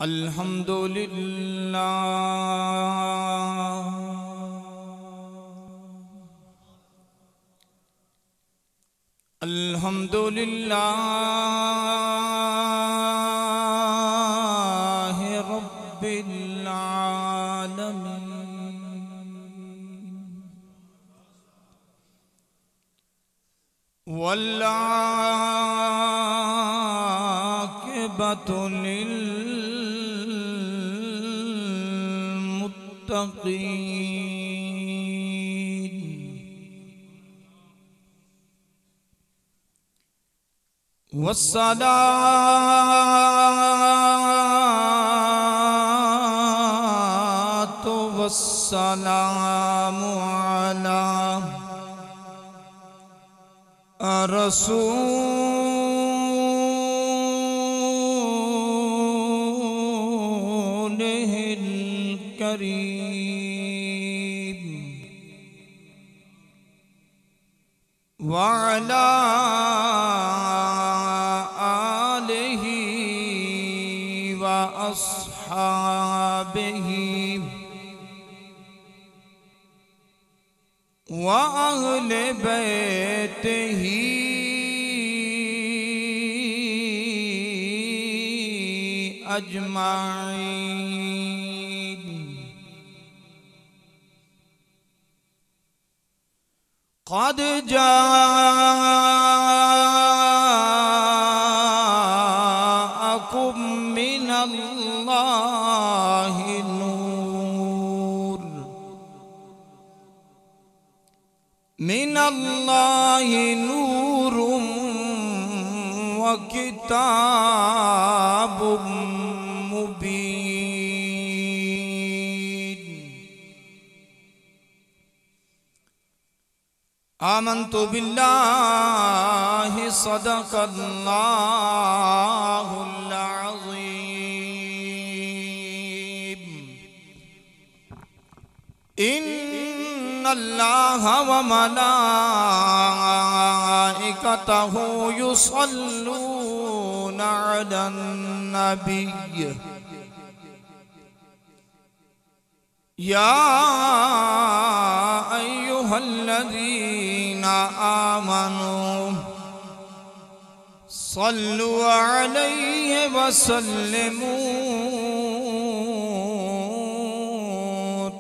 अल्हम्दुलिल्लाह अल्हम्दुलिल्लाह रब्बिल आलमीन वल आक़िबतु लिल मुत्तक़ीन वस्सलातु वस्सलामु अला रसूलिहिल करीम व अला आलिहि व अस्हाबिहि व अहले बैतिही अजमाईन। क़द जाअकुम मिनल्लाहि नूर मिनल्लाहि नूरुम व किताबुम मुबीन। आमन्तु बिल्लाहि सदक़ल्लाहुल अज़ीम। इन्नल्लाह व मलाइकतहु युसल्लूना अलन नबिय्य या अय्युहल्लज़ीना आमनू सल्लु अलैहि व सल्लिमू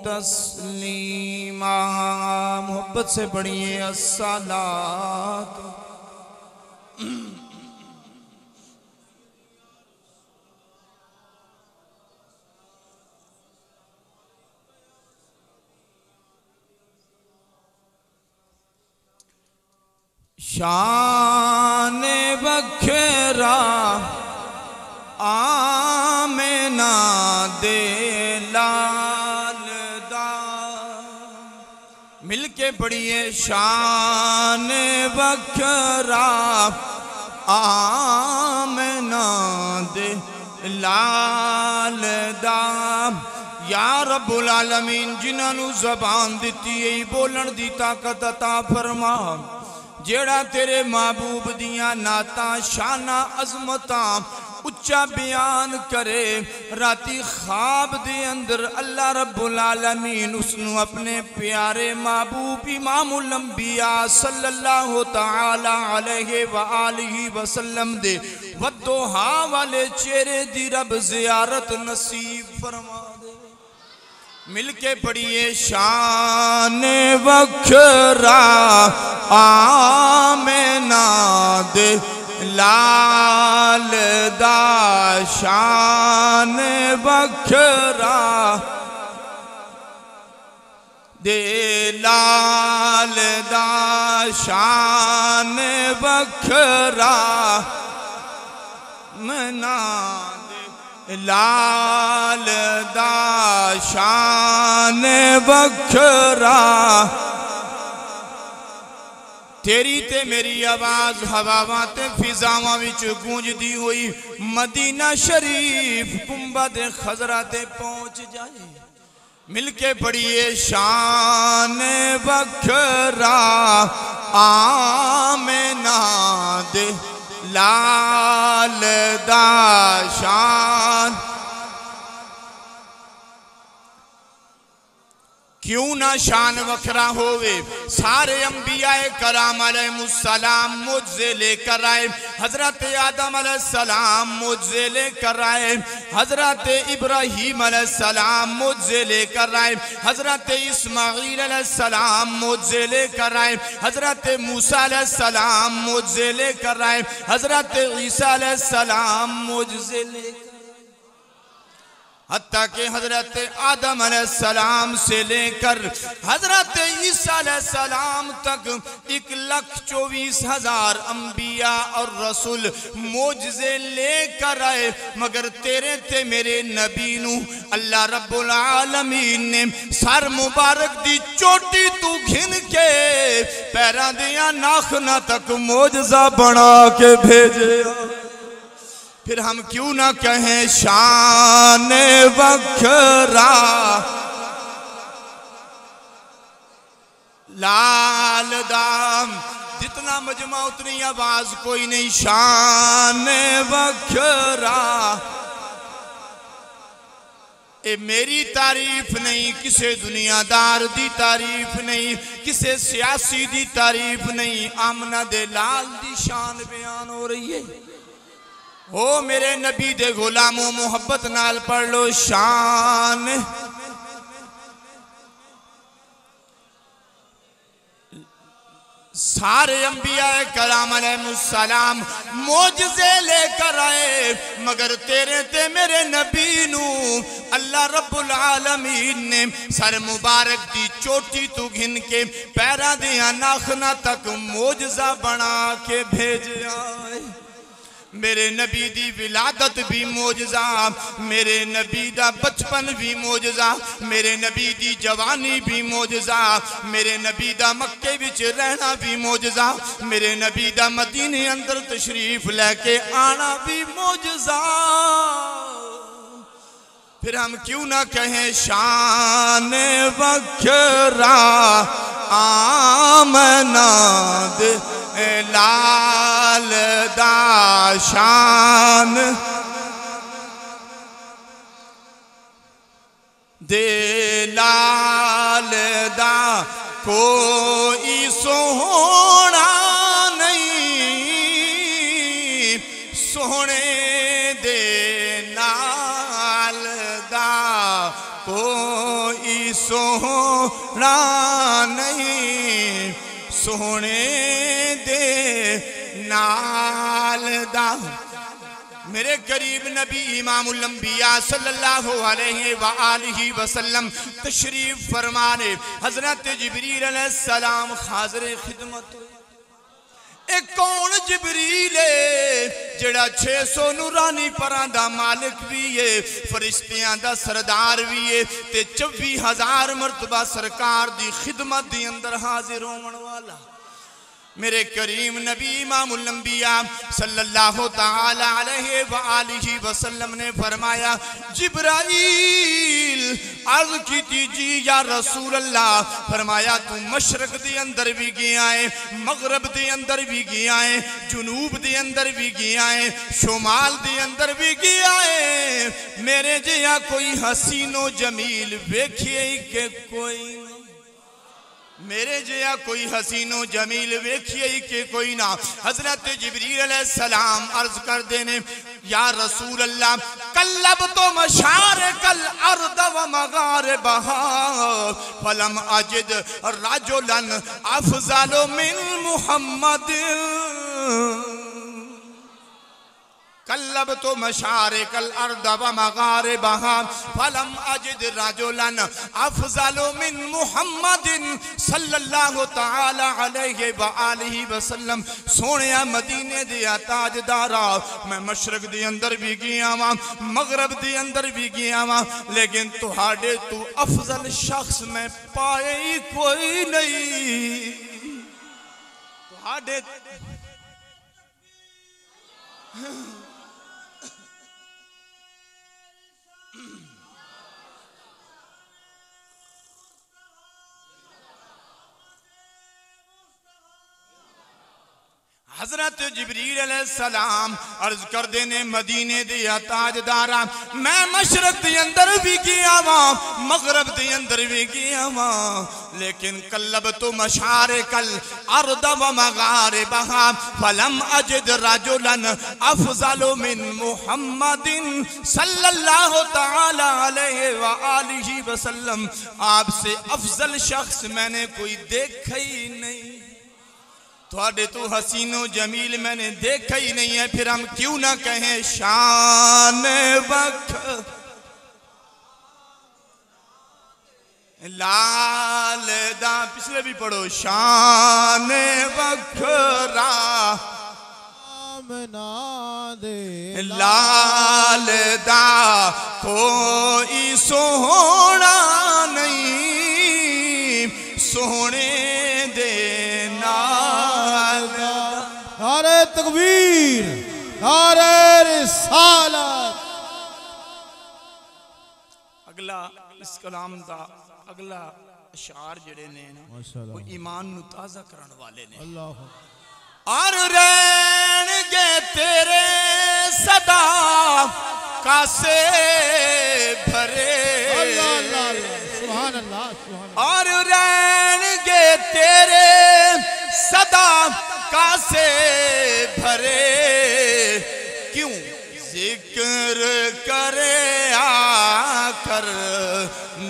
तस्लीमा। मोहब्बत से पढ़िए अस्सलात। शान बखेरा आमेना दे लाल दा। मिलके पढ़िए शान बखेरा आमेना दे लाल दा। या रब्बुल आलमीन जिन्होंने ज़बान दी है बोलन दी ताकत अता फरमा। जेड़ा तेरे महबूब दियां नाता शाना अजमता उच्चा बयान करे राती ख्वाब दे अंदर अल्लाह रब्बुल आलमीन उसनु अपने प्यारे महबूब इमामुल अंबिया सल्लल्लाहु तआला अलैहि व आलिहि वसल्लम दे वद्दुहा वाले चेहरे दी रब ज़ियारत नसीब फरमा। मिलके पढ़िए शान बखरा आमेना दे लाल दा। शान बखरा दे लाल दा। शान बखरा मना लाल दा। शान बखरा तेरी ते मेरी आवाज हवावां ते फिजावां विच गूंजदी हुई मदीना शरीफ गुंबद खजरा ते पहुंच जाए। मिलके पढ़िए शान बखरा आमेना दे लाल दा। शान क्यों ना शान वखरा होवे। सारे अंबियाए कराम अलैहिमुस्सलाम मुझसे लेकर आए, हजरत आदम अलैहिस्सलाम मुझसे लेकर आए, हजरत इब्राहीम अलैहिस्सलाम मुझसे लेकर आए, हजरत इस्माईल अलैहिस्सलाम मुझसे लेकर आए, हजरत मूसा अलैहिस्सलाम मुझसे लेकर आए, हजरत ईसा अलैहिस्सलाम मुझसे लेकर, हत्ता के हजरत आदम अलैहिस्सलाम से लेकर हजरत ईसा अलैहिस्सलाम तक 1,24,000 अंबिया और रसूल मोजज़े लेकर आए, मगर तेरे ते मेरे नबी नू अल्लाह रब्बुल आलमीन ने सर मुबारक दी चोटी तू घिन के पैरां दियां नाखना तक मोजज़ा बना के भेजे। फिर हम क्यों ना कहें शान वखरा, लाल दाम जितना मजमा उतनी आवाज कोई नहीं। शान वखरा ए मेरी तारीफ नहीं, किसे दुनियादार दी तारीफ नहीं, किसे सियासी दी तारीफ नहीं, आमना दे लाल दी शान बयान हो रही है। ओ मेरे नबी दे गुलामों मोहब्बत नाल पढ़ लो शान। सारे अंबिया कराम अलैहिमुस्सलाम मोजज़े लेकर आए, मगर तेरे ते मेरे नबी नू अल्लाह रब्बुल आलमीन ने सर मुबारक दी चोटी तू घिन के पैरां दियां नाखना तक मोजज़ा बना के भेजा। मेरे नबी दी विलादत भी मोजज़ा, मेरे नबी दा बचपन भी मोजज़ा, मेरे नबी दी जवानी भी मोजज़ा, मेरे नबी दा मक्के विच रहना भी मोजज़ा, मेरे नबी दा मदीने अंदर तशरीफ लेके आना भी मोजज़ा। फिर हम क्यों ना कहें शान वखरा, आमना दे लाल दा शान दे लाल दा कोई सोहना नहीं, सोहने दे नाल दा कोई सोहना नहीं, सोहने दे नाल दा। मेरे करीब नबी इमामुल अंबिया सल्लल्लाहु अलैहि वसल्लम तशरीफ फरमाने, हजरत जिब्रील अलैहिस्सलाम हाज़िर खिदमत। एक कौन जिब्रील है जेड़ा 600 नूरानी परां दा मालिक भी है, फरिश्तियां दा सरदार भी है ते 24,000 मरतबा सरकार दी खिदमत दी अंदर हाजिर होने वाला। मेरे करीम नबी इमामुल अंबिया सल्लल्लाहु ताला अलैहि वसल्लम ने फरमाया, जिब्राईल अर्ज़ की जी या रसूल अल्लाह, फरमाया तू मशरक दे अंदर भी गया है, मगरब दे अंदर भी गया है, जुनूब दे अंदर भी गया है, शुमाल दे अंदर भी गया है, मेरे जिया कोई हसीनो जमील वेखिए के कोई नहीं, मेरे जया कोई हसीनो जमील वेखिए के कोई ना। हजरत जिब्रील अलैहिस्सलाम अर्ज कर देने, या रसूल अल्लाह कल्लब तो मशार कल अर्द व मगारिबहा फलम अजिद रजुलन अफजल मिन मुहम्मद। कल्लब तो मशारे कल अर्द व मगारिबहा फलम अजिद रजुलन अफजल मिन मुहम्मदिन सल्लल्लाहु ताला अलैहि व आलिहि वसल्लम। सोनिया मदीने दिया ताजदारा, मैं मशरक दे अंदर भी गया वा, मगरब दे अंदर भी गया वा, लेकिन तुहाडे तू अफजल शख्स मैं पाए ही कोई नहीं। तुहाडे हजरत जिब्रील अलैहिस्सलाम अर्ज कर देने मदीने दे ताजदारा मैं मशरक दे अंदर भी गया वां मगरब दे अंदर भी गया वां लेकिन कल्लब तो मशारे कल अर्द व मगारिबहा फलम अजिद रजुलन अफजल मिन मुहम्मदिन सल्लल्लाहु तआला अलैहि व आलिहि वसल्लम। आपसे अफजल शख्स मैंने कोई देखा ही नहीं, थोड़े तो हसीनो जमील मैंने देखा ही नहीं है, फिर हम क्यों ना कहें शान बख लाल दा। पिछले भी पढ़ो शान बखरा दे लाल दा कोई सोहना नहीं सोहने दे नारे तकबीर नारे रिसालत। अगला इस कलाम दा अगला अशार जड़े ने वो ईमान नू ताज़ा करने वाले ने। अल्लाह और रहणगे तेरे सदा कासे भरे सुभान अल्लाह और रहणगे तेरे सदा कासे भरे क्यों जिक्र करे आकर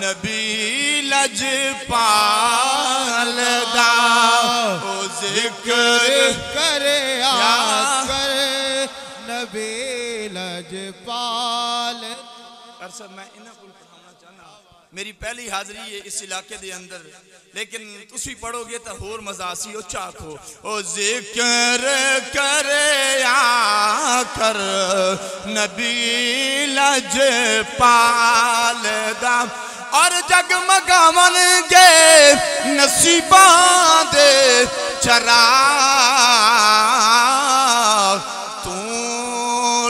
नबी लजपाल दा ओ जिक्र करे आकर नबी लजपाल। अरसद मैं इन्हां को पढ़ाना चाहना, मेरी पहली हाजिरी है इस इलाके दे अंदर, लेकिन तुसी पढ़ोगे तो होर मजा सी। ओ चाखो ओ जिक्र करे आकर नबी लजपाल दा और जगमगावन गे नसीबां दे चराग तू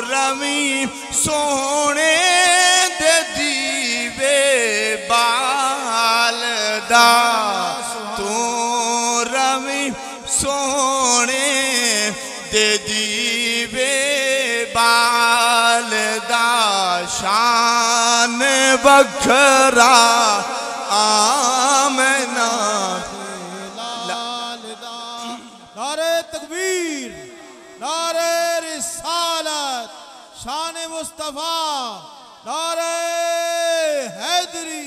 रवी सोने दे दीवे बालदा तू रवी सोने दे दीवे बालदा शान बखरा आमना लालदा। नारे तकबीर नारे रिसालत शान मुस्तफा नारे हैदरी।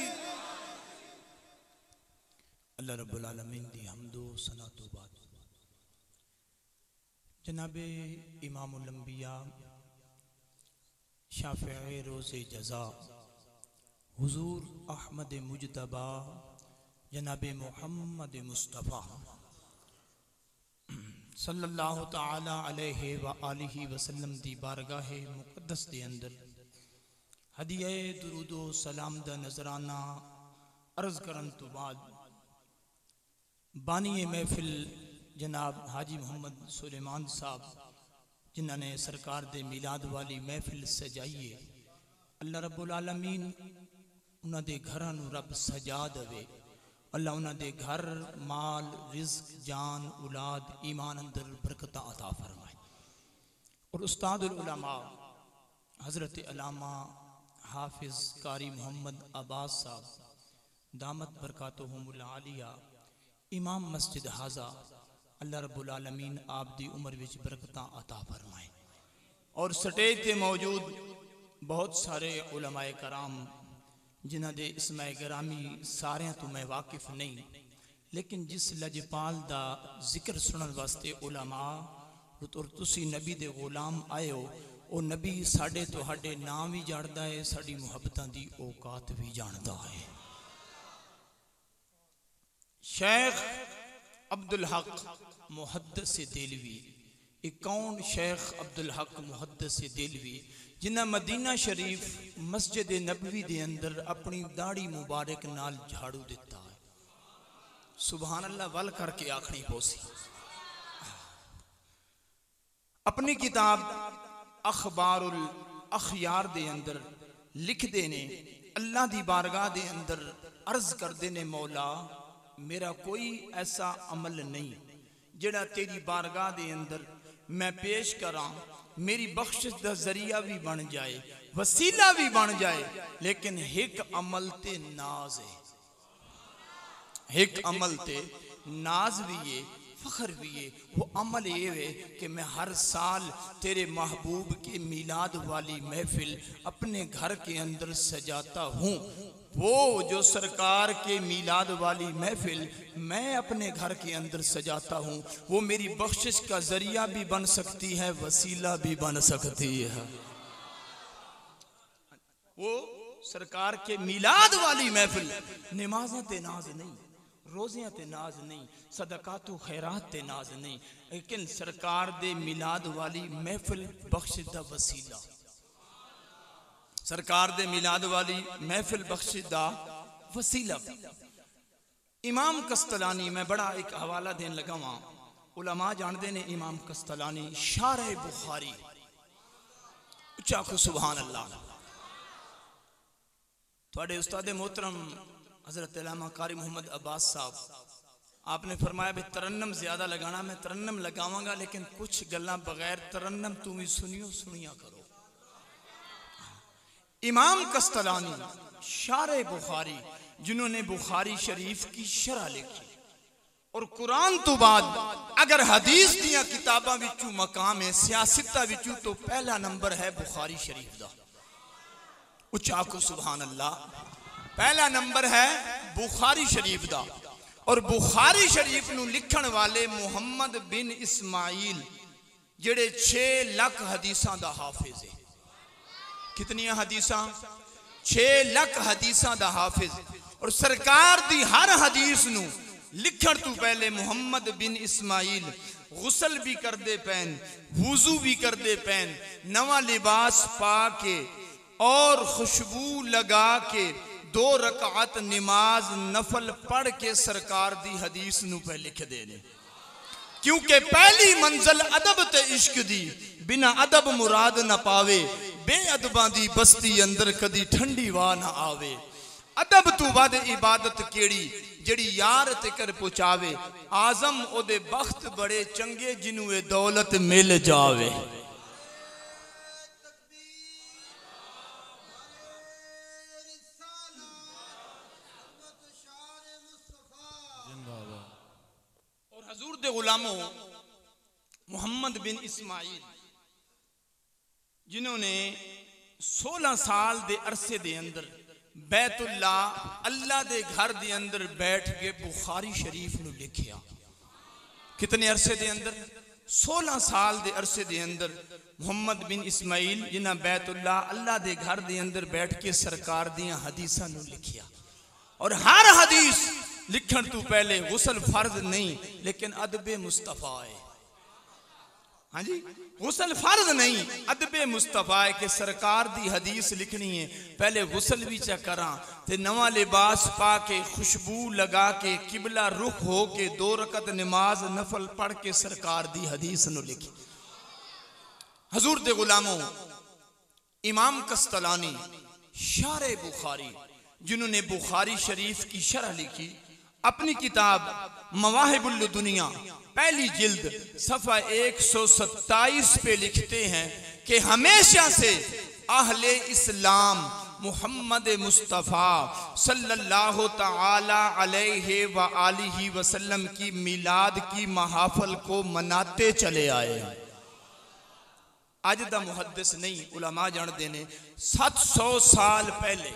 अल्लाह रब्बुल आलमीन दी हम्दो सना तो बाद जनाबे इमामुल अंबिया शाफ़िई रोज़े जज़ा हुजूर अहमद मुजतबा जनाबे मोहम्मद मुस्तफ़ा सल्लल्लाहु ताला अलैहि व आलिहि वसल्लम दी बारगाह मुक़द्दस दे अंदर हदिया दुरूदो सलाम दा नजराना अर्ज करन तो बाद बानी महफिल जनाब हाजी मोहम्मद सुलेमान साहब जिन्होंने सरकार दे मिलाद वाली महफिल सजाई है, अल्लाह रब्बुल आलमीन उन्होंने घरां नूं रब सजा देवे। अल्लाह उन्होंने घर माल रिज़्क जान औलाद ईमान अंदर बरकत अता फरमाए। और उस्तादुल उलमा हज़रत अल्लामा हाफिज़ कारी मोहम्मद अब्बास साहब दामत बरकातुहुमुल आलिया इमाम मस्जिद हाजा अल्लाह रब्बुल आलमीन आप दी उम्र विच बरकत अता फरमाए। और स्टेज पे मौजूद बहुत सारे उलमाए कराम जिन्हां दे इसमें ग्रामी सारे तो मैं वाकिफ नहीं, लेकिन जिस लजपाल दा जिक्र सुनने वास्ते उलमा और तुसी नबी दे गुलाम आए हो, ओ नबी साडे तुहाडे नाम भी जानदा है, साडी मुहब्बतां दी औकात भी जानदा है। शेख अब्दुल हक मुहद्दिस देलवी, एक कौन शेख अब्दुल हक मुहद्दिस देलवी जिन्हें मदीना शरीफ मस्जिद नबवी दे अंदर अपनी दाढ़ी मुबारक नाल झाड़ू दिता है। सुभान अल्लाह वल करके आखनी पोसी। अपनी किताब अखबारुल अखयार दे अंदर लिखते ने अल्लाह दी बारगाह दे अंदर अर्ज करते ने मौला मेरा कोई ऐसा अमल नहीं जेड़ा तेरी बारगाह दे अंदर मैं पेश करा, मेरी बख्शिश दा जरिया भी बन जाए, वसीला भी बन जाए, लेकिन एक अमल ते नाज है, एक अमल ते नाज भी है, फखर भी है। वो अमल ये है कि मैं हर साल तेरे महबूब के मिलाद वाली महफिल अपने घर के अंदर सजाता हूँ। वो जो सरकार के मिलाद वाली महफिल मैं अपने घर के अंदर सजाता हूँ, वो मेरी बख्शिश का जरिया भी बन सकती है, वसीला भी बन सकती है। वो सरकार के मिलाद वाली महफिल नमाज़ां ते नाज नहीं, रोज़ियां ते नाज नहीं, सदकात व खैरात ते नाज नहीं, लेकिन सरकार दे मिलाद वाली महफिल बख्शिश दा वसीला, सरकार दे मिलाद वाली महफिल बख्शिश दा वसीला। इमाम कस्तलानी, मैं बड़ा एक हवाला देन लगा वहां, उलमा जानते ने इमाम कस्तलानी शारह बुखारी, उच्चा को सुभान अल्लाह। थोड़े उस्ताद मोहतरम हजरत अल्लामा कारी मोहम्मद अब्बास साहब, आपने फरमाया भी तरन्नम ज्यादा लगाना, मैं तरन्नम लगावांगा, लेकिन कुछ गल्लां बगैर तरन्नम तुम ही सुनियो सुनिया करो। इमाम कस्तलानी शारे बुखारी, जिन्होंने बुखारी शरीफ की शरह लिखी, और कुरान तो बाद अगर हदीस दिया किताबां विचों मकाम है सियासता विचों, तो पहला नंबर है बुखारी शरीफ दा। उच्चा को सुभान अल्लाह। पहला नंबर है बुखारी शरीफ दा। और बुखारी शरीफ नू लिखण वाले मुहम्मद बिन इस्माइल जेड़े 6 लाख हदीसां दा हाफिज है। कितनियां हदीसां? 6 लाख हदीसां दा हाफिज। और सरकार दी हर हदीस नू लिखण तो पहले मुहम्मद बिन इस्माइल गुसल भी करदे पैन, वुजू भी करदे पैन, नवा लिबास पा के और खुशबू लगा के 2 रकात नमाज नफल पढ़ के सरकार दी हदीस नू पे लिख देने, क्योंकि पहली मंजिल अदब ते इश्क दी, बिना अदब मुराद न पावे, बेअदबां दी बस्ती अंदर कदी ठंडी वाह न आवे। अदब तू वध इबादत केड़ी जड़ी यार ते कर पहुंचावे, आजम ओदे बख्त बड़े चंगे जिन्हों ए दौलत मिल जावे। हजूर दे गुलामों मुहम्मद बिन इस्माइल, जिन्होंने 16 साल दे अरसे दे अंदर बैतुल्ला अल्लाह दे घर दे अंदर बैठ के बुखारी शरीफ नू लिखिया। कितने अरसे दे अंदर? 16 साल दे अरसे दे अंदर मुहम्मद बिन इस्माइल जिन्हें बैतुल्ला अल्लाह दे घर दे अंदर बैठ के सरकार दियां हदीसां नू लिखिया। और हर हदीस लिखण तो पहले गुसल फर्ज नहीं, लेकिन अदबे मुस्तफा है। हाँ जी, गुसल फर्ज नहीं, अदबे मुस्तफा है कि सरकार दी हदीस लिखनी है, पहले गुसल भी चेक करा, ते नवा लिबास पा के खुशबू लगा के किबला रुख हो के 2 रकत नमाज नफल पढ़ के सरकार दी हदीस नू लिखी। हजूर दे गुलामों इमाम कस्तलानी शारे बुखारी, जिन्होंने बुखारी शरीफ की शरह लिखी, अपनी किताब मवाहिबुल दुनिया पहली जिल्द सफ़ा 127 पे लिखते हैं कि हमेशा से अहले इस्लाम मुहम्मद मुस्तफ़ा सल्लल्लाहु तआला अलैहि व आलिहि वसल्लम की मिलाद की महाफल को मनाते चले आए हैं। आज दा मुहद्दिस नहीं, उलमा जानते ने 700 साल पहले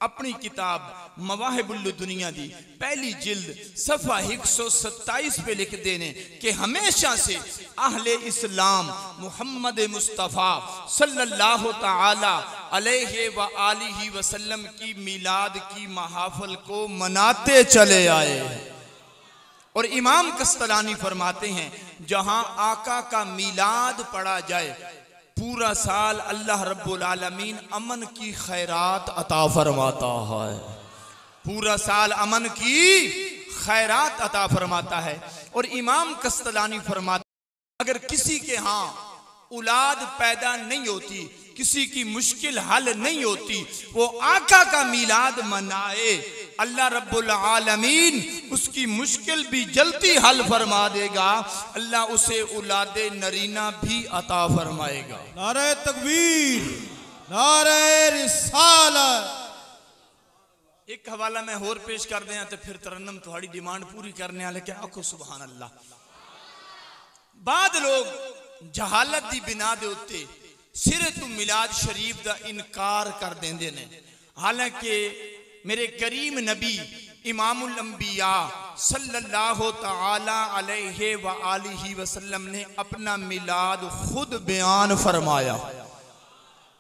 अपनी किताब मवाहिबुल दुनिया दी पहली जिल्द सफ़ा 127 पे लिख देने कि हमेशा से अहले इस्लाम मुहम्मद मुस्तफ़ा सल्लल्लाहु तआला अलैहि व आलिहि वसल्लम की मिलाद की महाफल को मनाते चले आए। और इमाम कस्तलानी फरमाते हैं जहां आका का मिलाद पढ़ा जाए पूरा साल अल्लाह रब्बुल आलमीन अमन की खैरात अता फरमाता है, पूरा साल अमन की खैरात अता फरमाता है। और इमाम कस्तलानी फरमाते अगर किसी के यहाँ औलाद पैदा नहीं होती, किसी की मुश्किल हल नहीं होती, वो आका का मिलाद मनाए अल्लाह रब्बुल आलमीन उसकी मुश्किल भी जल्दी हल फरमा देगा। अल्लाह उसे औलादे नरीना भी अता फरमाएगा। नारे तकबीर, नारे रिसालत। एक हवाला मैं होर पेश कर दें तो फिर तरन्नम थोड़ी डिमांड पूरी करने वाले क्या आखो सुभान अल्लाह। बाद लोग जहालत दी बिना दे उत्ते सिरे तू मिलाद शरीफ दा इनकार कर देंदे ने। हालांकि मेरे करीम नबी इमामुल अंबिया सल्लल्लाहु तआला अलैहि व आलिहि वसल्लम ने अपना मिलाद खुद बयान फरमाया।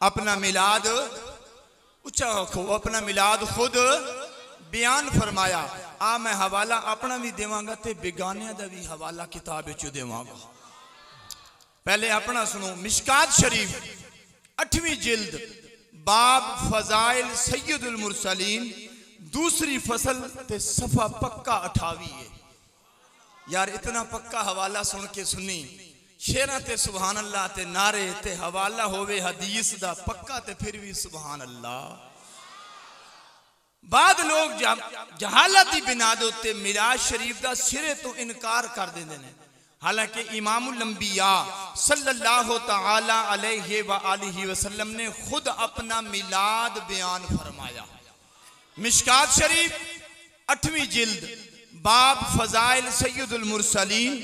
अपना मिलाद उच्चा रखो, अपना मिलाद खुद बयान फरमाया। आ मैं हवाला अपना भी देवांगा ते बेगानिया दा भी हवाला किताब विच देवांगा। पहले अपना सुनो। मिशकात शरीफ 8वीं जिल्द बाब फजाइल सैयदुल मुरसलीन दूसरी फसल ते सफा पक्का 28 है। यार इतना पक्का हवाला सुन के सुनी शेरा ते सुभान अल्लाह ते नारे ते हवाला होवे हदीस दा पक्का ते फिर भी सुभान अल्लाह। बाद लोग जहालत दी बिना दे उत्ते मिलाद शरीफ दा सिरे तो इनकार कर देंदे ने। हालांकि इमामुल अंबिया सल्लल्लाहु तआला अलैहि व आलिहि वसल्लम ने खुद अपना मिलाद बयान फरमाया। मिशकात शरीफ 8वीं जिल्द बाब फजाइल सैयदुल मुरसलीन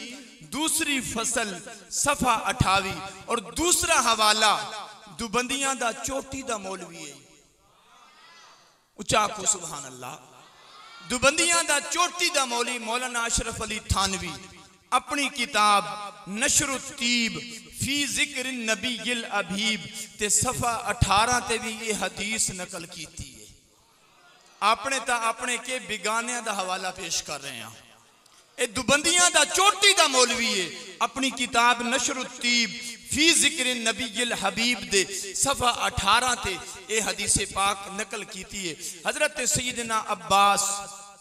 दूसरी फसल सफा 28 और दूसरा हवाला दुबंदियां दा चोटी दा मौलवी है। उच्चा को सुभान अल्लाह। दुबंदियां दा चोटी दा मौलवी मौलाना अशरफ अली थानवी अपनी किताब नशरुत्तीब फी जिक्र नबील अबीब ते सफा 18 ते भी ये हदीस नकल की है। अपने ता अपने के बिगानिया दा हवाला पेश कर रहे हैं। ए दुबंदियां दा चोटी दा मौलवी है अपनी किताब नशरुत्तीब फी जिक्र नबील हबीब दे सफा 18 ते ए हदीस पाक नकल की है। हजरत सैयदना अब्बास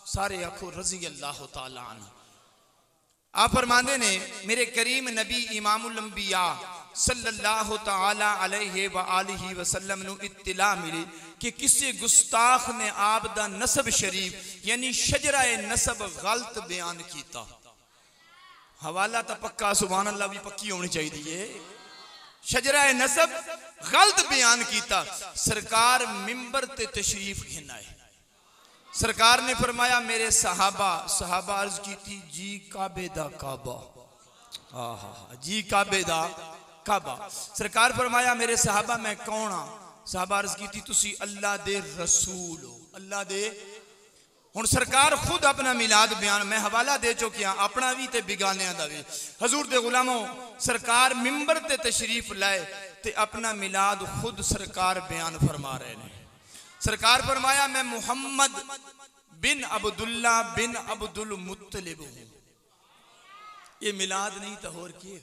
सारे आखो रजी अल्लाह तआला अन्हु आप फरमाते ने मेरे करीम नबी इमामुल अंबिया सल्लल्लाहु तआला अलैहि व आलिहि वसल्लम नु इत्तिला मिली कि किसी गुस्ताख ने आप दा नसब शरीफ यानी शजराए नसब गलत बयान कीता। हवाला तो पक्का सुभान अल्लाह भी पक्की होनी चाहिए। शजराए नसब गलत बयान कीता। सरकार मिंबर ते तशरीफ घिनाए। सरकार ने फरमाया मेरे सहाबा अर्ज की थी जी काबे दा काबा। जी काबे दा काबा। सरकार फरमाया मेरे सहाबा मैं कौन हाँ। सहाबा अर्ज की थी तुसी अल्लाह दे रसूल हो। अल्लाह दे हुण सरकार खुद अपना मिलाद बयान मैं हवाला दे चुकिया अपना भी ते बिगानिया दा भी। हजूर दे गुलामों सरकार मिंबर ते तशरीफ लाए ते अपना मिलाद खुद सरकार बयान फरमा रहे हैं। सरकार फरमाया मैं मोहम्मद बिन अब्दुल्ला बिन अब्दुल मुत्तलिब हूं। ये मिलाद नहीं तो और किए।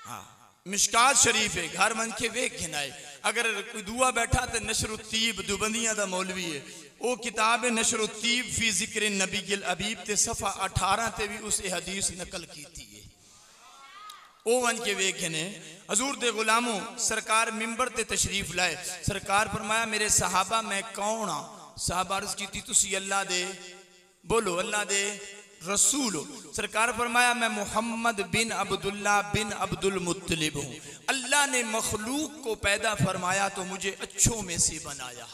हाँ मिशकात शरीफ है घर मन के वे घिनाए। अगर कोई दुआ बैठा तो नशरुत्तीब दुबंदियां दा मौलवी है वो किताब है नशरुत्तीब फी जिक्र नबील अबीब ते सफा 18 ते भी उस हदीस नकल की है। ओ वन के वे घिने। हजूर दे गुलामों सरकार मिंबर ते तशरीफ लाए। सरकार फरमाया मेरे सहाबा मैं कौन हाँ। सहाबा अर्ज की थी तुसी अल्लाह दे बोलो अल्लाह दे रसूल हो। सरकार फरमाया मैं मोहम्मद बिन अब्दुल्ला बिन अब्दुल मुत्तलिब हूँ। अल्लाह ने मखलूक को पैदा फरमाया तो मुझे अच्छों में से बनाया।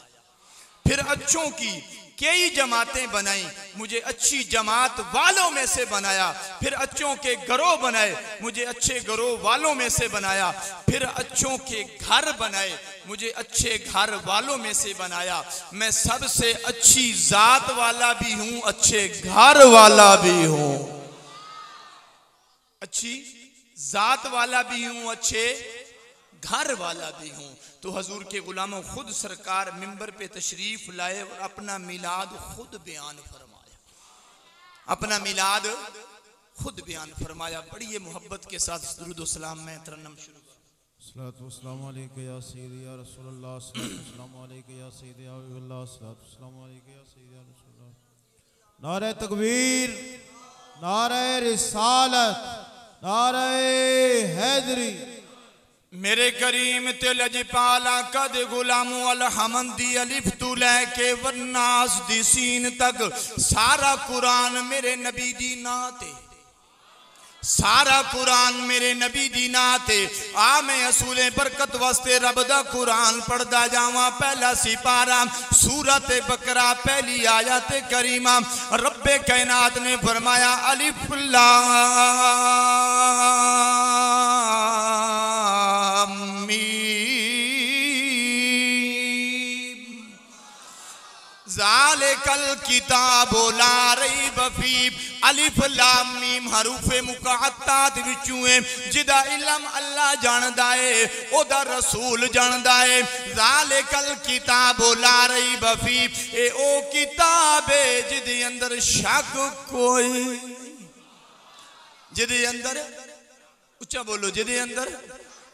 फिर अच्छों की कई जमातें बनाई मुझे अच्छी जमात वालों में से बनाया। फिर अच्छों के घरों बनाए मुझे अच्छे घरों वालों में से बनाया। फिर अच्छों के घर बनाए मुझे अच्छे घर वालों में से बनाया। मैं सबसे अच्छी जात वाला भी हूं अच्छे घर वाला भी हूं। अच्छी जात वाला भी हूं अच्छे घर वाला भी हूं। तो हजूर के गुलामों खुद सरकार मिंबर पे तशरीफ लाए और अपना मिलाद खुद बयान फरमाया। अपना मिलाद खुद बयान फरमाया। बड़ी ये मोहब्बत के साथ दुरूद व सलाम में तरन्नुम शुरू कर। सलातु व सलामु अलैका या सय्यदी या रसूलल्लाह। सलातु व सलामु अलैका या सय्यदी या हबीबल्लाह। सलातु व सलामु अलैका या सय्यदी या रसूलल्लाह। नारे तकबीर, नारे रिसालत, नारे हैदरी, मेरे करीम ते लजपाला कद गुलामू अलहमदी अलिफ तू लैके वन्नास दी सीन तक सारा कुरान मेरे नबी दी नाते, सारा कुरान मेरे नबी दी नाते। आ मैं असूले बरकत वास्ते रब दा कुरान पढ़दा जावां। पहला सिपारा सूरत बकरा पहली आयत करीमा रब्बे कायनात ने फरमाया अलिफ लाम मीम ज़ालिकल किताबु ला रैब फीह। अलिफ लाम मीम हरूफे मुक़त्तात विचों है जिदा इल्म अल्लाह जानदा है, ओदा रसूल जानदा है। ज़ालिकल किताबु ला रैब फीह, ए ओ किताब है जिदे अंदर शक कोई नहीं, जिदे अंदर उच्चा बोलो, जिदे अंदर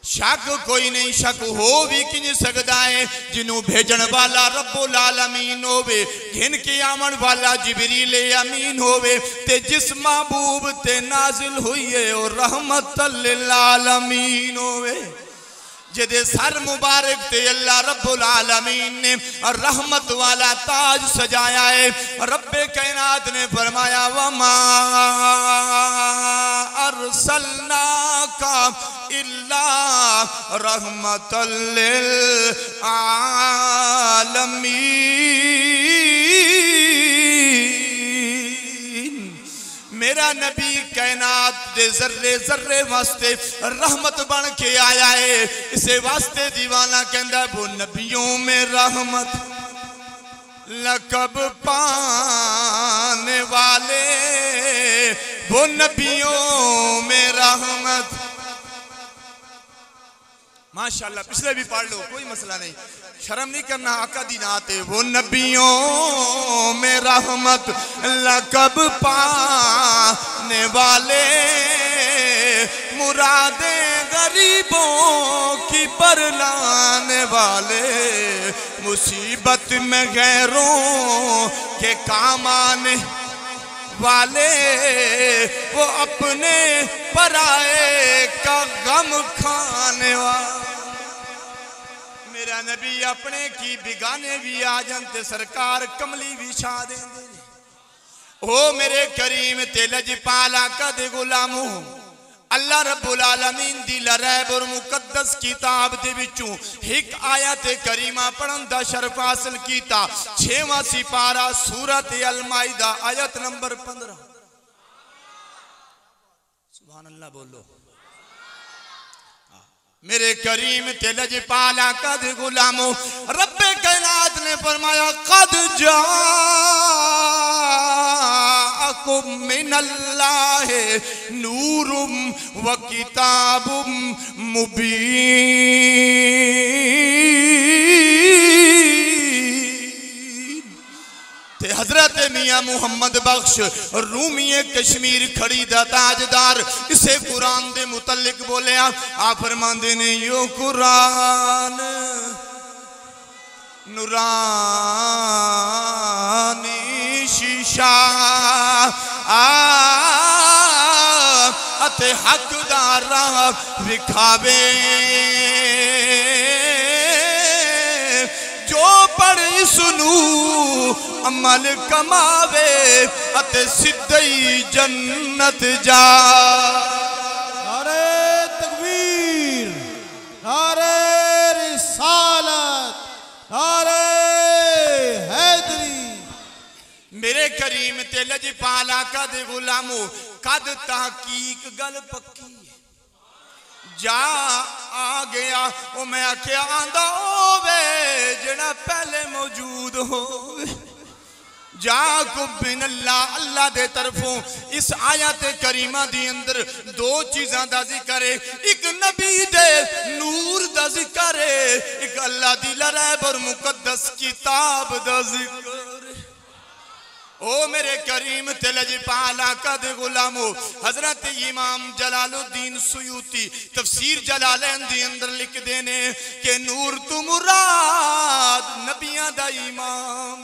शक कोई नहीं। शक हो भी किंज सकदा है जिन्हों भेजन वाला रब्बुल आलमीन होवे, घिन के आवन वाला जिबरील अमीन होवे, ते जिस महबूब ते नाजिल हुई है और रहमतल लिल आलमीन होवे, जिदे सर मुबारक ते अल्लाह रब्बुल आलमीन ने रहमत वाला ताज सजाया है। रब्बे कायनात ने फरमाया वमा अरसलनाका इल्ला रहमतल लिल आलमीन। मेरा नबी कायनात दे जर्रे जर्रे वास्ते रहमत बन के आया है। इसे वास्ते दीवाना कहंदा वो नबियों में रहमत लकब पाने वाले, वो नबियों में रहमत। माशाल्लाह पिछले भी पढ़ लो, कोई मसला नहीं, शर्म नहीं करना, आका दी नात है। वो नबियों में रहमत लकब पाने वाले, मुरादे गरीबों की परलाने वाले, मुसीबत में गैरों के काम आने वाले, वो अपने पराए का गम खाने वाले। मेरा नबी अपने की बिगाने भी आ जानते सरकार कमली भी छा देंदे। ओ मेरे करीम ते लजपाला कद गुलामू अल्लाह रब्बुल आलमीन दी लरैब और मुकद्दस किताब दे विचों एक आयत करीमा पढ़न दा शर्फ हासिल कीता। 6वां सिपारा सूरत अल माइदा आयत नंबर 15। सुभान अल्लाह बोलो। मेरे करीम ते लजपाला कद गुलामो रब्बे कायनात ने फरमाया कद जाअकुम मिनल्लाहि नूरुम व किताबुम मुबीन। ते हजरत मियां मुहम्मद बख्श रूमिये कश्मीर खड़ी दा ताजदार इसे कुरान दे मुतल्लिक बोलिया। आप फरमांदे ने यो कुरान नूरानी शीशा अते हकदार विखावे, जो पढ़ सुनू अमल कमावे अते सिद्धई जन्नत जा। नारे तकबीर, नारे रिसालत, नारे हैदरी। मेरे करीम ते लजपाला कद गुलामो कद तहकीक गल पक्की जा आ गया। ओ मैं आख्या आंदा होवे जेड़ा पहले मौजूद होवे। जाकुम मिनल्लाह अल्लाह दे तरफों इस आयत करीमा दी अंदर दो चीज़ां दा जिक्र है। एक नबी दे नूर दा जिक्र है, एक अल्लाह दी लरैब और मुकद्दस किताब दा जिक्र। ओ मेरे करीम ते लजपाला कद गुलामो हजरत इमाम जलालुद्दीन सुयूती तफसीर जलालैन दी अंदर लिख देने के नूर तू मुराद नबियां दा इमाम।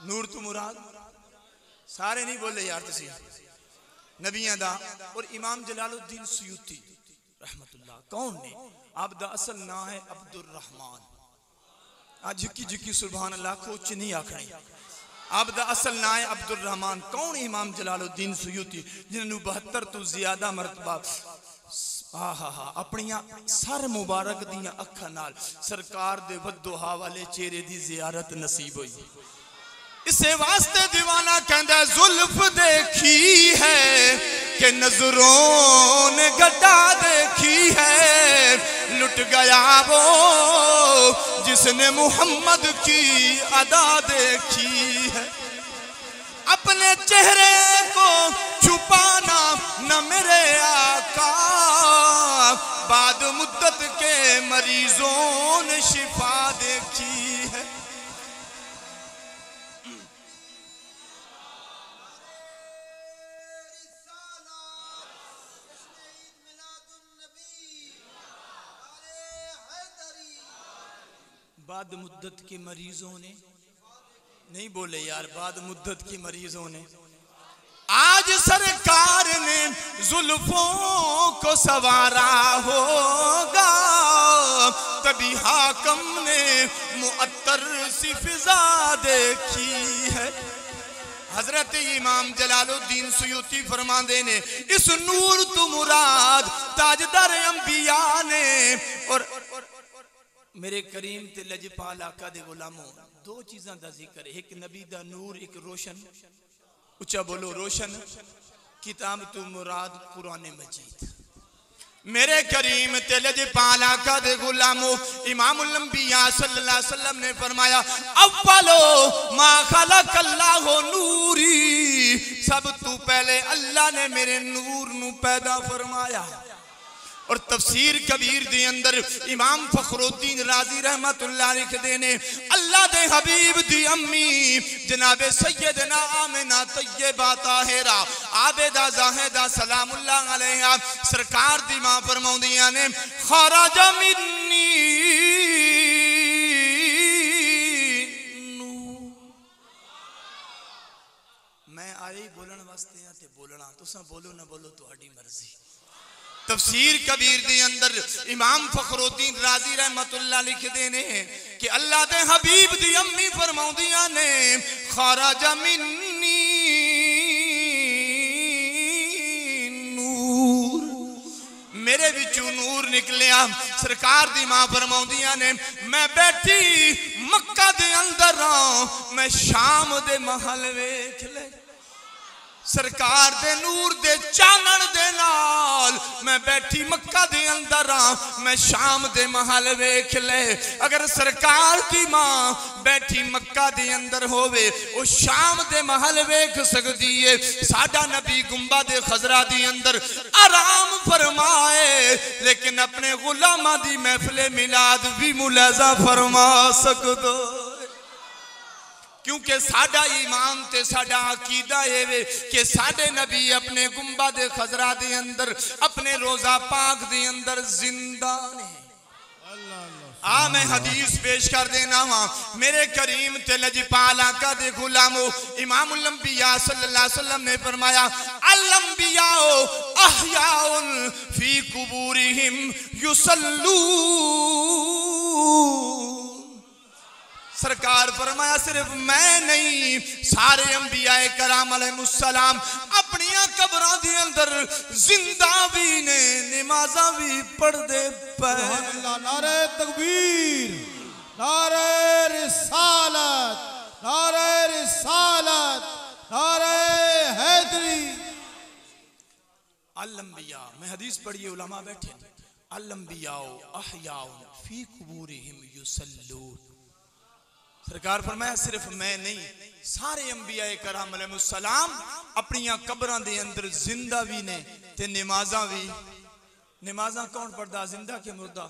नूर तू मुराद सारे नहीं बोले यार तुसी, नबियां दा। और इमाम जलालुद्दीन सुयूती रहमतुल्लाह। कौन ने? आपदा असल ना है अब्दुर रहमान। आज झुकी झुकी सुभान अल्लाह कुछ नहीं आखनी। आपदा असल ना है अब्दुर रहमान। कौन? इमाम जलालुद्दीन सुयूती, जिन्होंने 72 तो ज्यादा मरतबा अपनिया सर मुबारक दिया अखा नाल सरकार दे वद्दुहा वाले चेहरे दी जियारत नसीब हुई। इसे वास्ते दीवाना कहता है जुल्फ देखी है कि नजरों ने गड्ढा देखी है, लुट गया वो जिसने मोहम्मद की अदा देखी है। अपने चेहरे को छुपाना न मेरे आका, बाद मुद्दत के मरीजों ने शिफा देखी है। बाद मुद्दत के मरीजों ने नहीं बोले यार, बाद मुद्दत के मरीजों ने। आज सरकार ने जुल्फों को सवारा होगा, तभी हाकम ने मुअत्तर सी फिजा देखी है। हजरत इमाम जलालुद्दीन सुयूती फरमाते ने इस नूर तु मुराद ताजदार अंबिया ने। और मेरे करीम ते लजपाल आका दे गुलामों, दो चीज़ां दा जिक्र, एक नबी दा नूर, एक रोशन, उच्चा बोलो रोशन, किताब तु मुराद कुरान मजीद। मेरे करीम ते लजपाल आका दे गुलामों, इमामुल अंबिया सल्लल्लाहु अलैहि वसल्लम ने फरमाया अव्वलो मा खलकल्लाहु नूरी, सब तू पहले अल्लाह ने मेरे नूर नू पैदा फरमाया। और तफसीर कबीर दे अंदर इमाम फखरुद्दीन राजी रहमतुल्लाह लिखदे ने अल्लाह दे हबीब दी अम्मी जनाबे सैयदना आमिना तय्यबा ताहिरा आबिदा जाहिदा सलामुल्लाह अलैहा सरकार दी मां फरमाउंदियां ने खराजा मिन्नी मैं आई बोलण वास्ते आ ते बोलना, तुसा बोलो ना बोलो तुहाडी मर्जी। तफसीर कबीर दे अंदर इमाम फखरुद्दीन राजी रहमतुल्लाह लिखदे ने कि अल्लाह दे हबीब दी अम्मी फरमाउंदियां ने खराजा मिन्नी नूर, मेरे विचों नूर निकलिया। सरकार दी मां फरमाउंदियां ने मैं बैठी मक्का दे अंदर हां, मैं शाम दे महल वेख ले, सरकार दे नूर दे चानण दे नाल मैं बैठी मक्का दे अंदर हां, मैं शाम दे महल वेख ले। अगर सरकार दी मां बैठी मक्का दे अंदर होवे ओ शाम दे महल वेख सकदी है, साडा नबी गुंबा दे खजरा दे अंदर आराम फरमाए, लेकिन अपने गुलामां दी महफिल मिलाद भी मुलाजा फरमा सकदो। क्योंकि साडा ईमान ते साडा अकीदा है कि साडे नबी अपने गुंबा दे खजरा दे अंदर अपने रोजा पाक दे अंदर जिंदा ने। आ मैं हदीस पेश कर देना वहां, मेरे करीम ते लजपाल आका दे गुलामो इमामुल अंबिया सल्लल्लाहु अलैहि वसल्लम ने फरमाया अल अंबिया अहयाउन फी कुबूरिहिम युसल्लू। सरकार फरमाया सिर्फ मैं नहीं, सारे अंबियाए कराम अलैहिमुस्सलाम अपनी कब्रों के अंदर जिंदा भी ने, नमाज़ां भी पढ़दे पे। नारे तकबीर, नारे रिसालत, नारे रिसालत, नारे हैदरी। अल अंबिया, मैं हदीस पढ़िए उलमा बैठे, अल अंबिया अहयाउ फी कुबूरिहिम युसल्लून। सरकार फरमाया सिर्फ मैं नहीं, सारे अंबिया कराम अलैहिमुस्सलाम अपनी कब्रां दे अंदर जिंदा भी ने ते नमाज़ां भी। नमाज़ां कौन पढ़दा, जिंदा के मुर्दा?